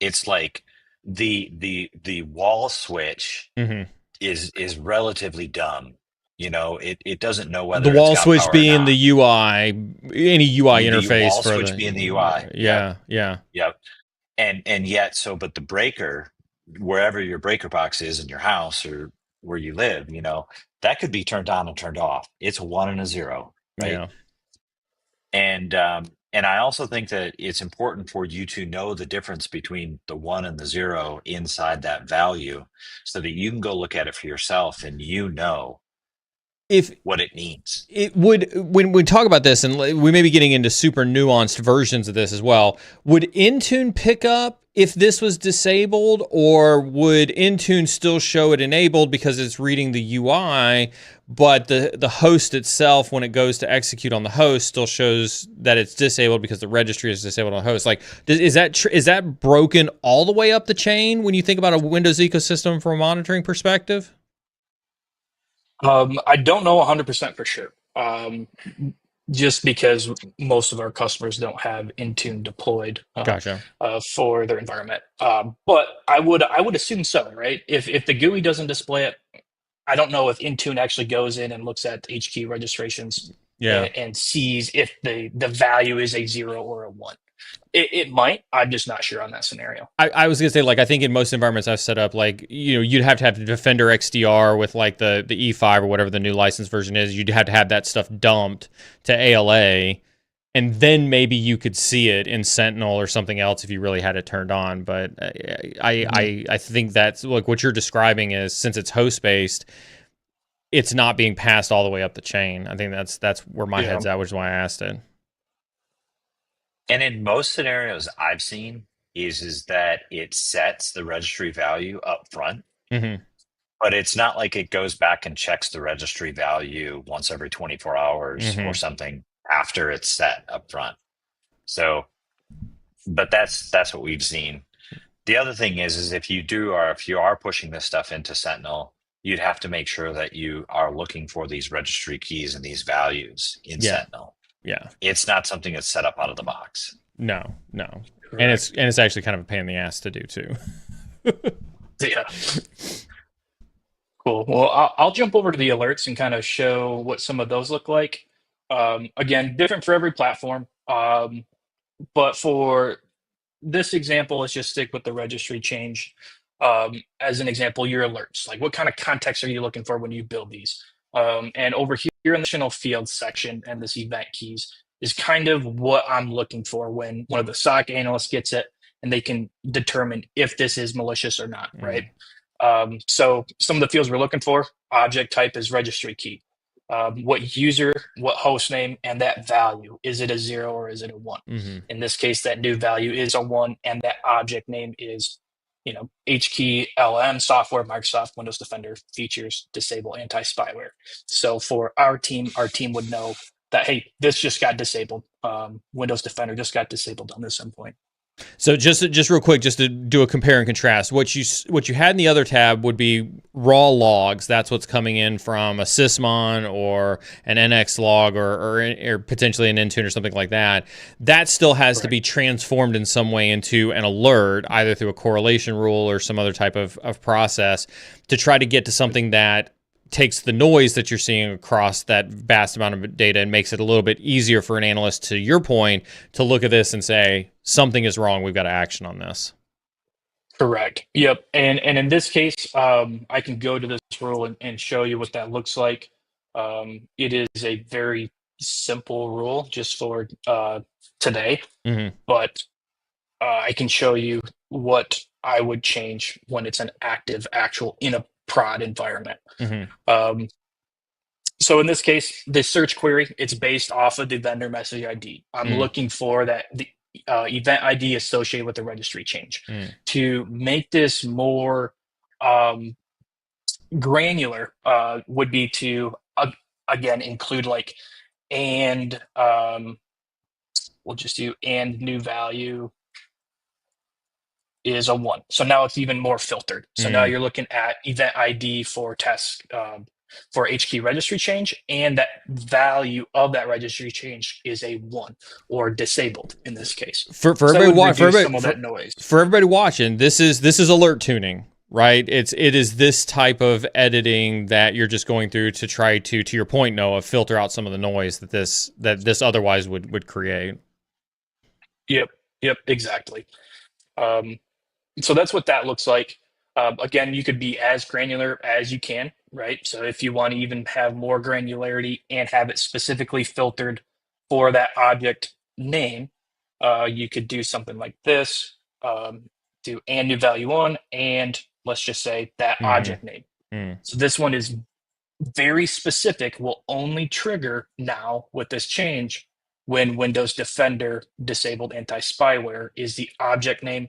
It's like the wall switch hmm is relatively dumb. It doesn't know The whether it's wall got switch power or being the not. UI, any UI The interface wall for switch being the UI. the Yep, yeah, yeah. yep. And yet, but the breaker wherever your breaker box is in your house or where you live, that could be turned on and turned off. It's a 1 and a 0, right? Yeah. And I also think that it's important for you to know the difference between the 1 and the 0 inside that value, so that you can go look at it for yourself and If what it means. it would, when we talk about this, and we may be getting into super nuanced versions of this as well, would Intune pick up if this was disabled, or would Intune still show it enabled because it's reading the UI, but the host itself, when it goes to execute on the host, still shows that it's disabled because the registry is disabled on the host? Like, is that broken all the way up the chain when you think about a Windows ecosystem from a monitoring perspective? I don't know 100% for sure. Just because most of our customers don't have Intune deployed Gotcha. for their environment. But I would assume so, right? If the GUI doesn't display it, I don't know if Intune actually goes in and looks at H key registrations Yeah. and sees if the value is a 0 or a 1. It might. I'm just not sure on that scenario. I was gonna say, like, I think in most environments I've set up, like, you'd have to have the Defender XDR with like the E5 or whatever the new license version is. You'd have to have that stuff dumped to ALA, and then maybe you could see it in Sentinel or something else if you really had it turned on. But I think that's like what you're describing is, since it's host based, it's not being passed all the way up the chain. I think that's where my head's at, which is why I asked it. And in most scenarios I've seen is that it sets the registry value up front, Mm-hmm. but it's not like it goes back and checks the registry value once every 24 hours Mm-hmm. or something after it's set up front. So, but that's what we've seen. The other thing is if you are pushing this stuff into Sentinel, you'd have to make sure that you are looking for these registry keys and these values in Sentinel. Yeah. It's not something that's set up out of the box. No. Correct. And it's actually kind of a pain in the ass to do too. Yeah. Cool. Well, I'll jump over to the alerts and kind of show what some of those look like. Again, different for every platform. But for this example, let's just stick with the registry change. As an example, your alerts. Like, what kind of context are you looking for when you build these? And over here in the additional fields section and this event keys is kind of what I'm looking for when one of the SOC analysts gets it and they can determine if this is malicious or not, right? So some of the fields we're looking for: object type is registry key. What user, what host name, and that value. Is it a 0 or is it a 1? Mm-hmm. In this case, that new value is a 1, and that object name is, HKey LM software, Microsoft Windows Defender features disable anti-spyware. So for our team would know that, hey, this just got disabled. Windows Defender just got disabled on this endpoint. So just real quick, just to do a compare and contrast, what you had in the other tab would be raw logs. That's what's coming in from a Sysmon or an NX log or potentially an Intune or something like that. That still has to be transformed in some way into an alert, either through a correlation rule or some other type of process, to try to get to something that takes the noise that you're seeing across that vast amount of data and makes it a little bit easier for an analyst, to your point, to look at this and say, something is wrong, we've got to action on this. Correct. Yep. And in this case, I can go to this rule and show you what that looks like. It is a very simple rule just for today, Mm-hmm. but I can show you what I would change when it's an active actual in a prod environment. Mm-hmm. So in this case, the search query, it's based off of the vendor message ID. I'm looking for the event ID associated with the registry change. To make this more granular, would be to again include like and we'll just do and new value is a 1. So now it's even more filtered. So now you're looking at event ID for test for HKey registry change, and that value of that registry change is a 1 or disabled in this case. For everybody watching, this is alert tuning, right? It is this type of editing that you're just going through to try to your point, Noah, filter out some of the noise that this otherwise would create. Yep, exactly. So that's what that looks like. Again, you could be as granular as you can, right? So if you want to even have more granularity and have it specifically filtered for that object name, you could do something like this. Do and new value one, and let's just say that Mm-hmm. object name. Mm. So this one is very specific, will only trigger now with this change when Windows Defender disabled anti-spyware is the object name,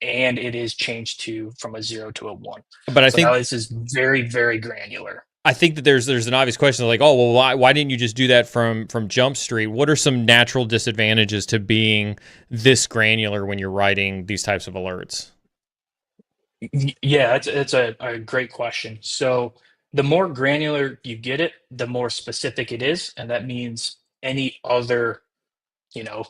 and it is changed to from a 0 to a 1. But So now this is very, very granular. I think that there's an obvious question like, oh well, why didn't you just do that from Jump Street? What are some natural disadvantages to being this granular when you're writing these types of alerts? Yeah, it's a great question. So the more granular you get it, the more specific it is, and that means any other, you know,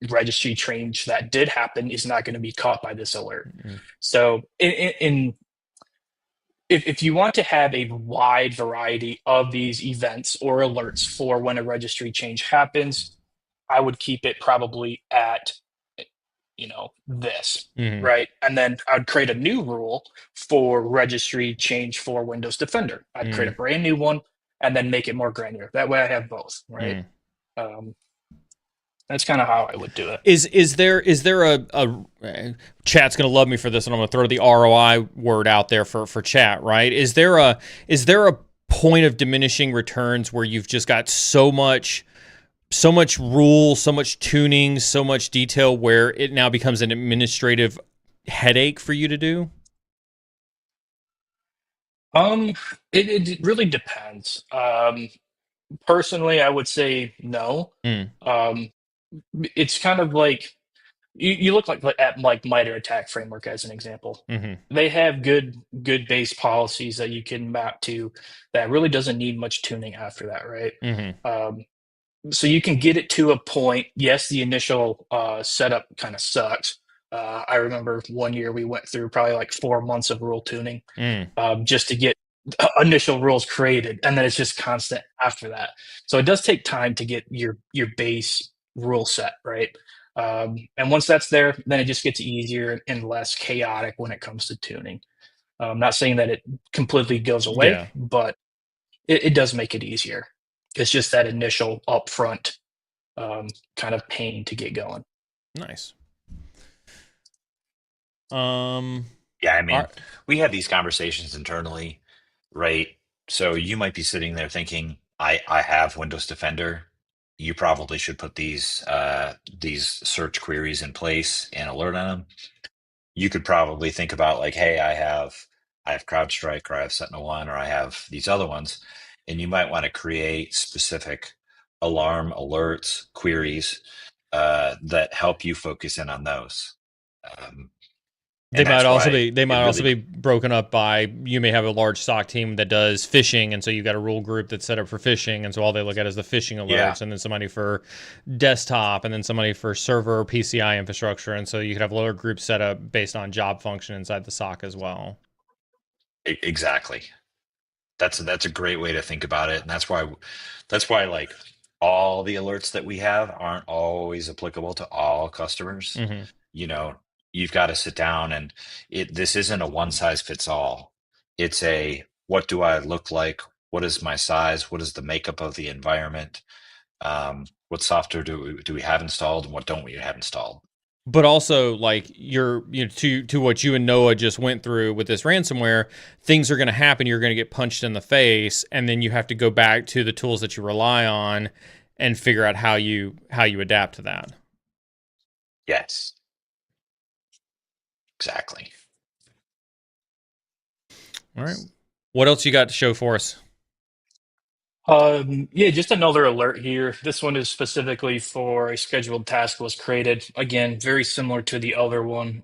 registry change that did happen is not going to be caught by this alert. Mm-hmm. So if you want to have a wide variety of these events or alerts for when a registry change happens, I would keep it probably at, this, Mm-hmm. right? And then I'd create a new rule for registry change for Windows Defender. I'd create a brand new one and then make it more granular. That way I have both, right? Mm. Um, that's kind of how I would do it. Is there chat's gonna love me for this, and I'm gonna throw the ROI word out there for chat, right? Is there a point of diminishing returns where you've just got so much rule, so much tuning, so much detail where it now becomes an administrative headache for you to do? It really depends. Personally, I would say no. Mm. Um, it's kind of like you look like at like MITRE attack framework as an example. Mm-hmm. They have good base policies that you can map to that really doesn't need much tuning after that, right? Mm-hmm. So you can get it to a point. Yes, the initial setup kind of sucks. I remember one year we went through probably like 4 months of rule tuning Mm. just to get initial rules created, and then it's just constant after that. So it does take time to get your base rule set right. And once that's there, then it just gets easier and less chaotic when it comes to tuning. I'm not saying that it completely goes away, Yeah. but it does make it easier. It's just that initial upfront kind of pain to get going. Nice. Yeah, I mean, we have these conversations internally, right? So you might be sitting there thinking, I have Windows Defender. You probably should put these search queries in place and alert on them. You could probably think about like, hey, I have CrowdStrike, or I have SentinelOne, or I have these other ones, and you might want to create specific alarm alerts queries that help you focus in on those. Um, They and might that's also why be it really, broken up by, you may have a large SOC team that does phishing, and so you've got a rule group that's set up for phishing, and so all they look at is the phishing alerts, yeah, and then somebody for desktop, and then somebody for server PCI infrastructure, and so you could have lower groups set up based on job function inside the SOC as well. exactly. That's a great way to think about it, and that's why like all the alerts that we have aren't always applicable to all customers. Mm-hmm. You know, you've got to sit down, and this isn't a one size fits all. It's a, what do I look like? What is my size? What is the makeup of the environment? What software do we have installed, and what don't we have installed? But also, like, to what you and Noah just went through with this ransomware, things are going to happen. You're going to get punched in the face, and then you have to go back to the tools that you rely on and figure out how you adapt to that. Yes, exactly. All right, what else you got to show for us? Yeah, just another alert here. This one is specifically for a scheduled task was created. Again, very similar to the other one.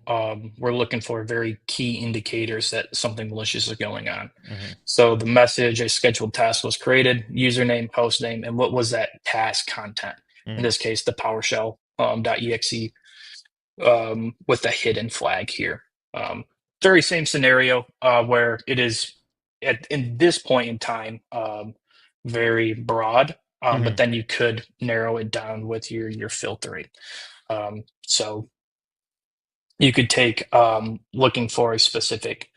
We're looking for very key indicators that something malicious is going on. Mm-hmm. So the message, a scheduled task was created, username, host name, and what was that task content? In this case, the PowerShell .exe with the hidden flag here. Very same scenario where it is in this point in time very broad, but then you could narrow it down with your filtering. So You could take looking for a specific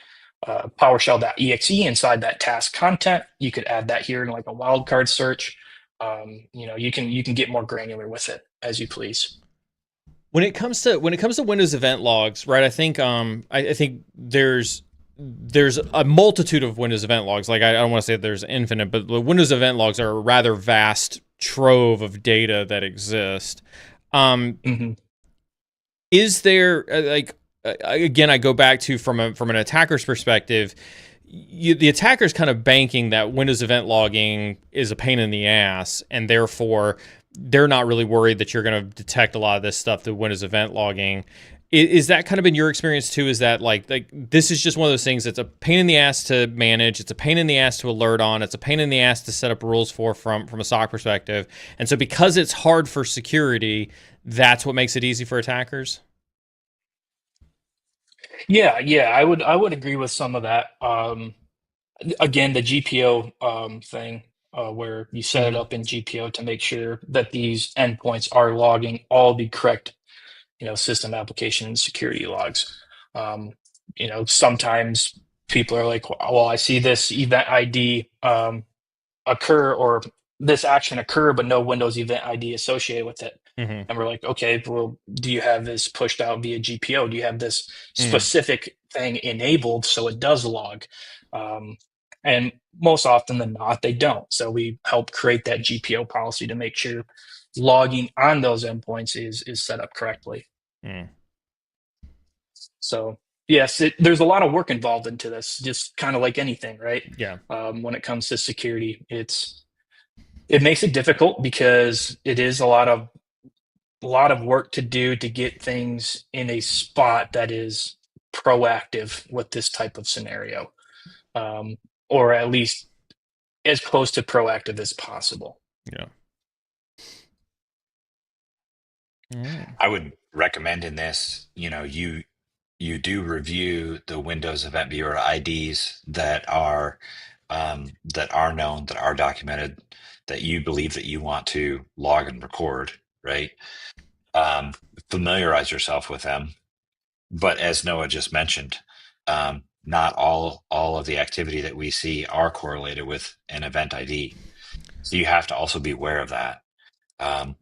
PowerShell.exe inside that task content. You could add that here in like a wildcard search. You can get more granular with it as you please. When it comes to Windows event logs, right? I think there's a multitude of Windows event logs. Like I don't want to say that there's infinite, but the Windows event logs are a rather vast trove of data that exist. Hmm. Is there again? I go back to from an attacker's perspective. The attacker's kind of banking that Windows event logging is a pain in the ass, and therefore they're not really worried that you're going to detect a lot of this stuff through Windows event logging. Is that kind of been your experience too? Is that like this is just one of those things that's a pain in the ass to manage? It's a pain in the ass to alert on. It's a pain in the ass to set up rules for from a SOC perspective. And so because it's hard for security, that's what makes it easy for attackers. Yeah, I would agree with some of that. Again, the GPO thing, where you set it Hmm. up in GPO to make sure that these endpoints are logging all the correct, system application and security logs. Um, Sometimes people are like, well, I see this event ID occur or this action occur, but no Windows event ID associated with it. Hmm. And we're like, okay, well, do you have this pushed out via GPO? Do you have this Mm. specific thing enabled so it does log? Um, and most often than not, they don't. So we help create that GPO policy to make sure logging on those endpoints is set up correctly. Mm. So yes, there's a lot of work involved into this, just kind of like anything, right? Yeah. When it comes to security, it makes it difficult because it is a lot of work to do to get things in a spot that is proactive with this type of scenario, um, or at least as close to proactive as possible. Yeah. All right. I would recommend in this, you do review the Windows Event Viewer IDs that are known, that are documented, that you believe that you want to log and record, right? Um, Familiarize yourself with them. But as Noah just mentioned, not all of the activity that we see are correlated with an event ID. So you have to also be aware of that. Um,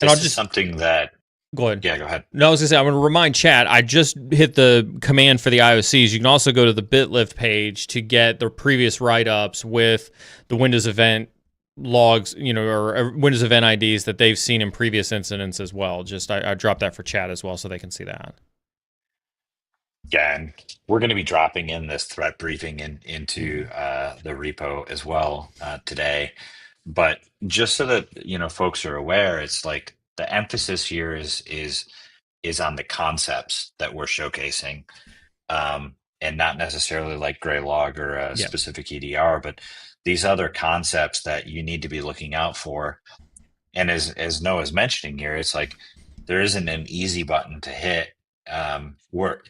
And I'll this is just something that, go ahead. yeah, go ahead. No, I was gonna say I'm gonna remind chat. I just hit the command for the IOCs. You can also go to the BitLift page to get the previous write-ups with the Windows event logs, or Windows event IDs that they've seen in previous incidents as well. Just I dropped that for chat as well, so they can see that. Yeah, and we're going to be dropping in this threat briefing into the repo as well today. But just so that folks are aware, it's like the emphasis here is on the concepts that we're showcasing, and not necessarily like Graylog or a Yeah. specific EDR, but these other concepts that you need to be looking out for. And as Noah's mentioning here, it's like there isn't an easy button to hit. We're,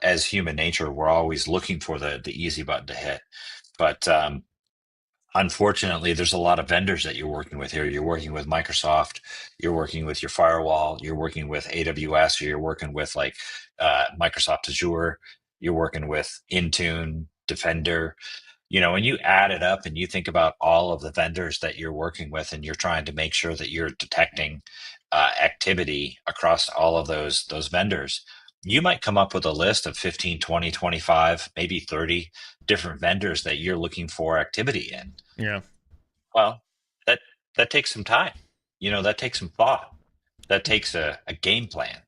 as human nature, we're always looking for the easy button to hit. But unfortunately, there's a lot of vendors that you're working with here. You're working with Microsoft, you're working with your firewall, you're working with AWS, or you're working with like Microsoft Azure, you're working with Intune, Defender. When you add it up and you think about all of the vendors that you're working with and you're trying to make sure that you're detecting activity across all of those vendors, you might come up with a list of 15, 20, 25, maybe 30 different vendors that you're looking for activity in. Yeah. Well, that that takes some time. That takes some thought. That takes a game plan,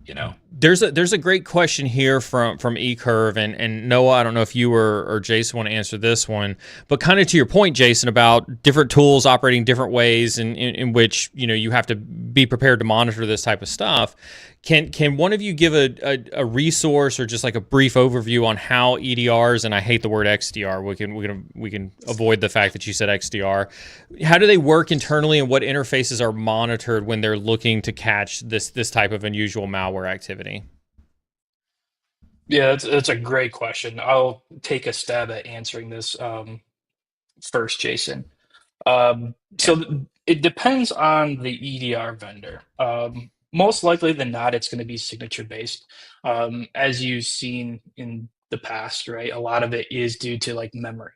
you know. There's a great question here from eCurve and Noah. I don't know if you or Jason want to answer this one, but kind of to your point, Jason, about different tools operating different ways in which you have to be prepared to monitor this type of stuff. Can one of you give a resource or just like a brief overview on how EDRs, and I hate the word XDR. We can avoid the fact that you said XDR. How do they work internally, and what interfaces are monitored when they're looking to catch this type of unusual malware activity? Yeah, it's a great question. I'll take a stab at answering this first, Jason. Yeah. So it depends on the EDR vendor. Most likely than not, it's going to be signature based. As you've seen in the past, right? A lot of it is due to like memory.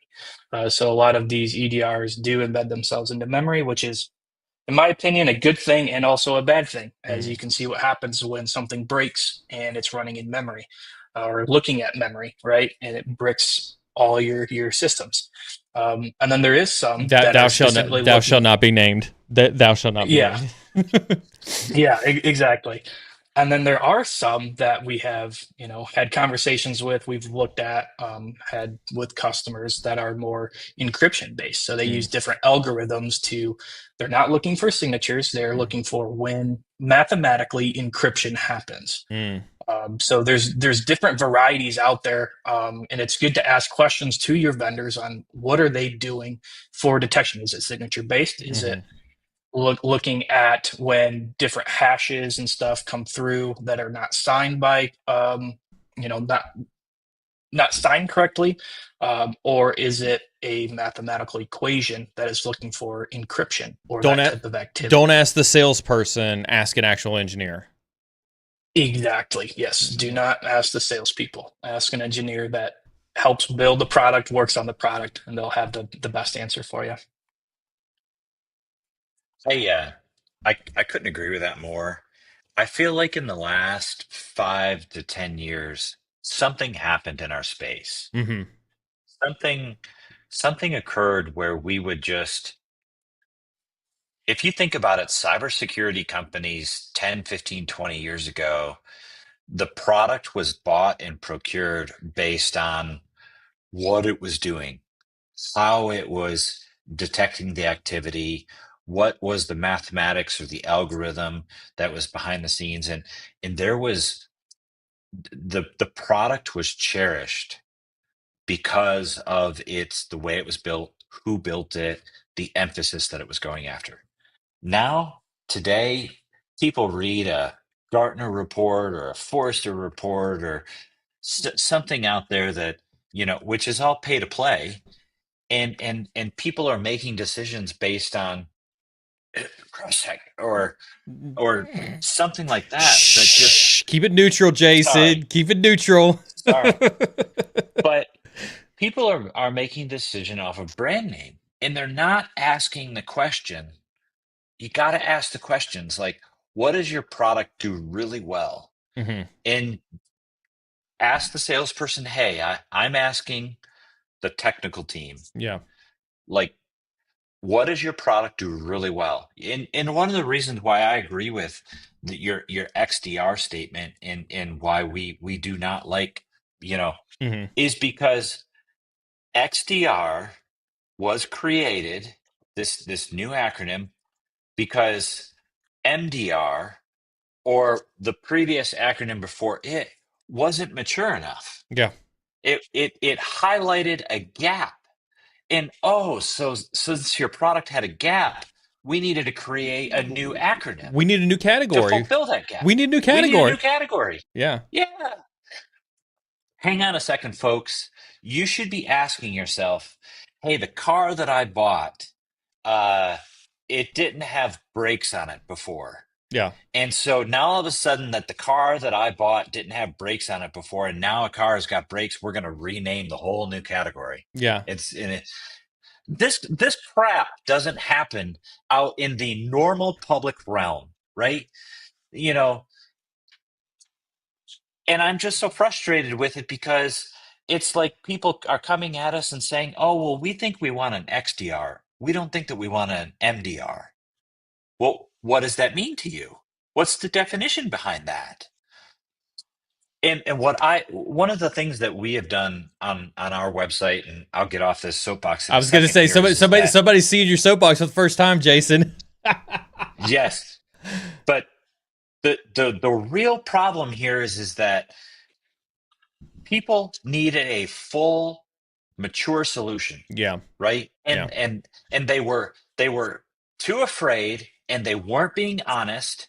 So a lot of these EDRs do embed themselves into memory, which is, in my opinion, a good thing and also a bad thing, as you can see what happens when something breaks and it's running in memory or looking at memory, right? And it bricks all your systems. And then there is some Thou, that are thou shall not, specifically thou shall looking. not be named. Thou shall not be Yeah, named. yeah, exactly. And then there are some that we have, had conversations with, we've looked at, had with customers that are more encryption based. So they use different algorithms to, they're not looking for signatures, they're looking for when mathematically encryption happens. Mm. So there's different varieties out there, and it's good to ask questions to your vendors on what are they doing for detection. Is it signature based? Is it looking at when different hashes and stuff come through that are not signed by not signed correctly, or is it a mathematical equation that is looking for encryption or Don't that a- type of don't activity? ask the salesperson. Ask an actual engineer. Exactly, yes. Do not ask the salespeople, ask an engineer that helps build the product, works on the product, and they'll have the best answer for you. I couldn't agree with that more. I feel like in the last 5 to 10 years, something happened in our space. Mm-hmm. Something something occurred where we would just, if you think about it, cybersecurity companies 10, 15, 20 years ago, the product was bought and procured based on what it was doing, how it was detecting the activity, what was the mathematics or the algorithm that was behind the scenes, and there was the product was cherished because of the way it was built, who built it, the emphasis that it was going after. Now, today, people read a Gartner report or a Forrester report or something out there that, which is all pay to play, and people are making decisions based on cross check or something like that just, Shh. Keep it neutral, sorry, Jason. Keep it neutral. sorry, but people are making decision off of brand name, and they're not asking the question. You got to ask the questions like, what does your product do really well? Hmm. And ask the salesperson, hey, I'm asking the technical team, Yeah. like, what does your product do really well? And one of the reasons why I agree with your XDR statement and why we do not like, you know, Hmm. is because XDR was created, this new acronym, because MDR, or the previous acronym before it, wasn't mature enough. Yeah. It highlighted a gap. And so since your product had a gap, we needed to create a new acronym We need a new to category. fulfill that gap. We need a new We need a new category. category. Yeah. Yeah. Hang on a second, folks. You should be asking yourself, hey, the car that I bought, uh, it didn't have brakes on it before. Yeah. And so now all of a sudden that the car that I bought didn't have brakes on it before, and now a car has got brakes, we're going to rename the whole new category. Yeah. This crap doesn't happen out in the normal public realm, right? You know, and I'm just so frustrated with it because it's like people are coming at us and saying, "Oh, well, we think we want an XDR. We don't think that we want an MDR." Well, what does that mean to you? What's the definition behind that? And one of the things that we have done on our website, and I'll get off this soapbox in I a was gonna second say here, is that somebody's seeing your soapbox for the first time, Jason. yes, but the real problem here is that people needed a full mature solution, Yeah. right? Yeah. And they were too afraid, and they weren't being honest,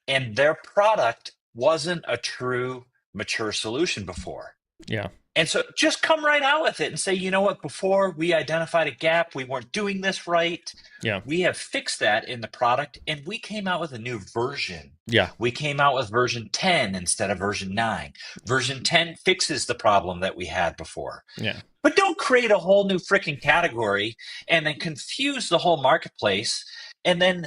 and their product wasn't a true mature solution before. Yeah. And so just come right out with it and say, you know what, before we identified a gap, we weren't doing this right. Yeah. We have fixed that in the product, and we came out with a new version. Yeah. We came out with version 10 instead of version 9. Version 10 fixes the problem that we had before. Yeah. But don't create a whole new freaking category and then confuse the whole marketplace. And then,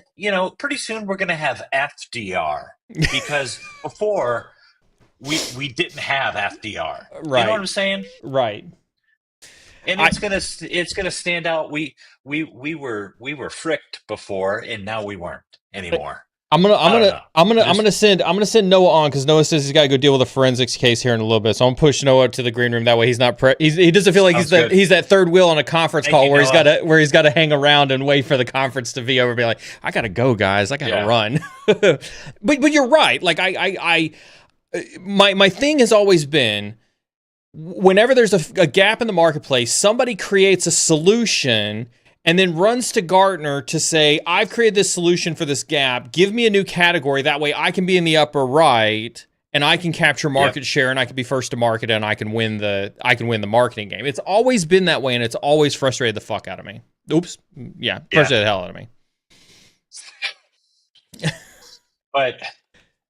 pretty soon we're going to have FDR, because before we didn't have FDR. Right. You know what I'm saying? Right. And it's gonna stand out. We were fricked before, and now we weren't anymore. I'm gonna send Noah on, because Noah says he's got to go deal with a forensics case here in a little bit. So I'm gonna push Noah to the green room. That way he's not he doesn't feel like he's that third wheel on a conference call where he's got to hang around and wait for the conference to be over. And be like, I gotta go, guys. I gotta run. but you're right. Like my thing has always been, whenever there's a gap in the marketplace, somebody creates a solution and then runs to Gartner to say, I've created this solution for this gap. Give me a new category. That way I can be in the upper right and I can capture market share, and I can be first to market, and I can win the marketing game. It's always been that way, and it's always frustrated the fuck out of me. Oops. Yeah, frustrated the hell out of me. But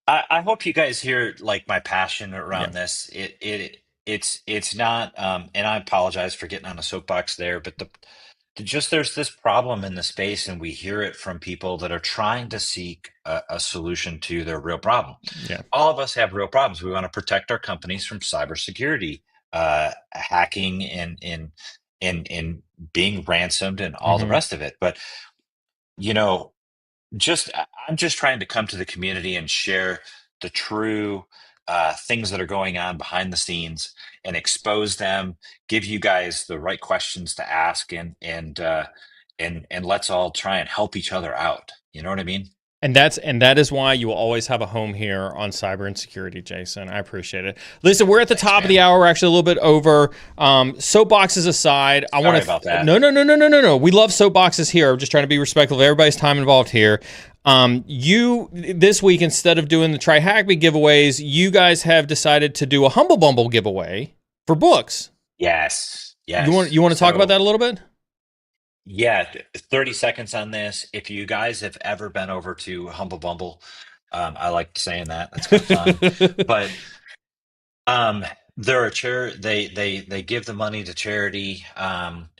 I hope you guys hear like my passion around this. It's not, and I apologize for getting on a soapbox there, but there's this problem in the space, and we hear it from people that are trying to seek a solution to their real problem. Yeah. All of us have real problems. We want to protect our companies from cybersecurity, hacking, and being ransomed, and all the rest of it. But I'm just trying to come to the community and share the true things that are going on behind the scenes, and expose them, give you guys the right questions to ask, and let's all try and help each other out. You know what I mean? And that is why you will always have a home here on Cyber Insecurity, Jason. I appreciate it. Listen, we're at the top of the hour. We're actually a little bit over. Soapboxes aside, Sorry about that. No. We love soapboxes here. I'm just trying to be respectful of everybody's time involved here. You this week, instead of doing the Try Hack Me giveaways, you guys have decided to do a Humble Bumble giveaway for books. Yes. You want to talk about that a little bit? Yeah, 30 seconds on this. If you guys have ever been over to Humble Bumble, I like saying that. That's kind of fun. But they're a they give the money to charity.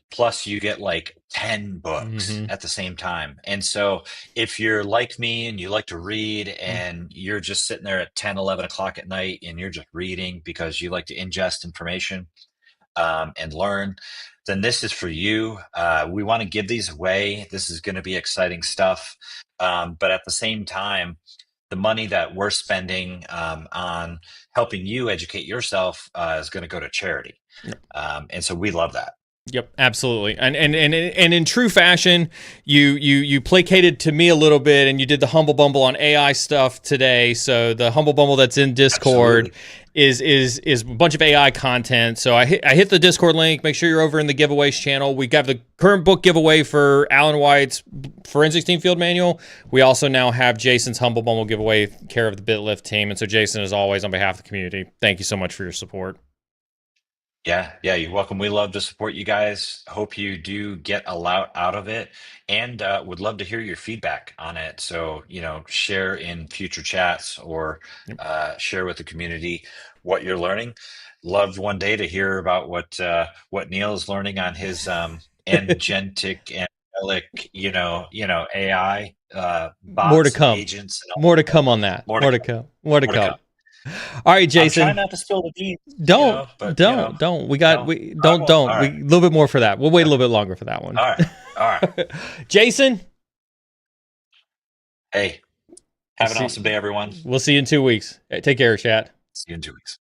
Plus you get like 10 books at the same time. And so if you're like me and you like to read, and you're just sitting there at 10, 11 o'clock at night, and you're just reading because you like to ingest information and learn, then this is for you. We want to give these away. This is going to be exciting stuff. But at the same time, the money that we're spending on helping you educate yourself is going to go to charity. And so we love that. Yep, absolutely. And in true fashion, you placated to me a little bit, and you did the Humble Bumble on AI stuff today. So the Humble Bumble that's in Discord is a bunch of AI content. So I hit the Discord link. Make sure you're over in the giveaways channel. We got the current book giveaway for Alan White's Forensics Team Field Manual. We also now have Jason's Humble Bumble giveaway, care of the BitLift team. And so Jason, as always, on behalf of the community, thank you so much for your support. Yeah, you're welcome. We love to support you guys. Hope you do get a lot out of it, and would love to hear your feedback on it. So, share in future chats, or share with the community what you're learning. Loved one day to hear about what Neal is learning on his agentic, angelic, AI bots, more to come. Agents. More to come on that. More to come. All right, Jason. I'm trying not to spill the beans. Don't. We got. We don't. Right. A little bit more for that. We'll wait a little bit longer for that one. All right. Jason. Hey, have an awesome day, everyone. We'll see you in 2 weeks. Take care, chat. See you in 2 weeks.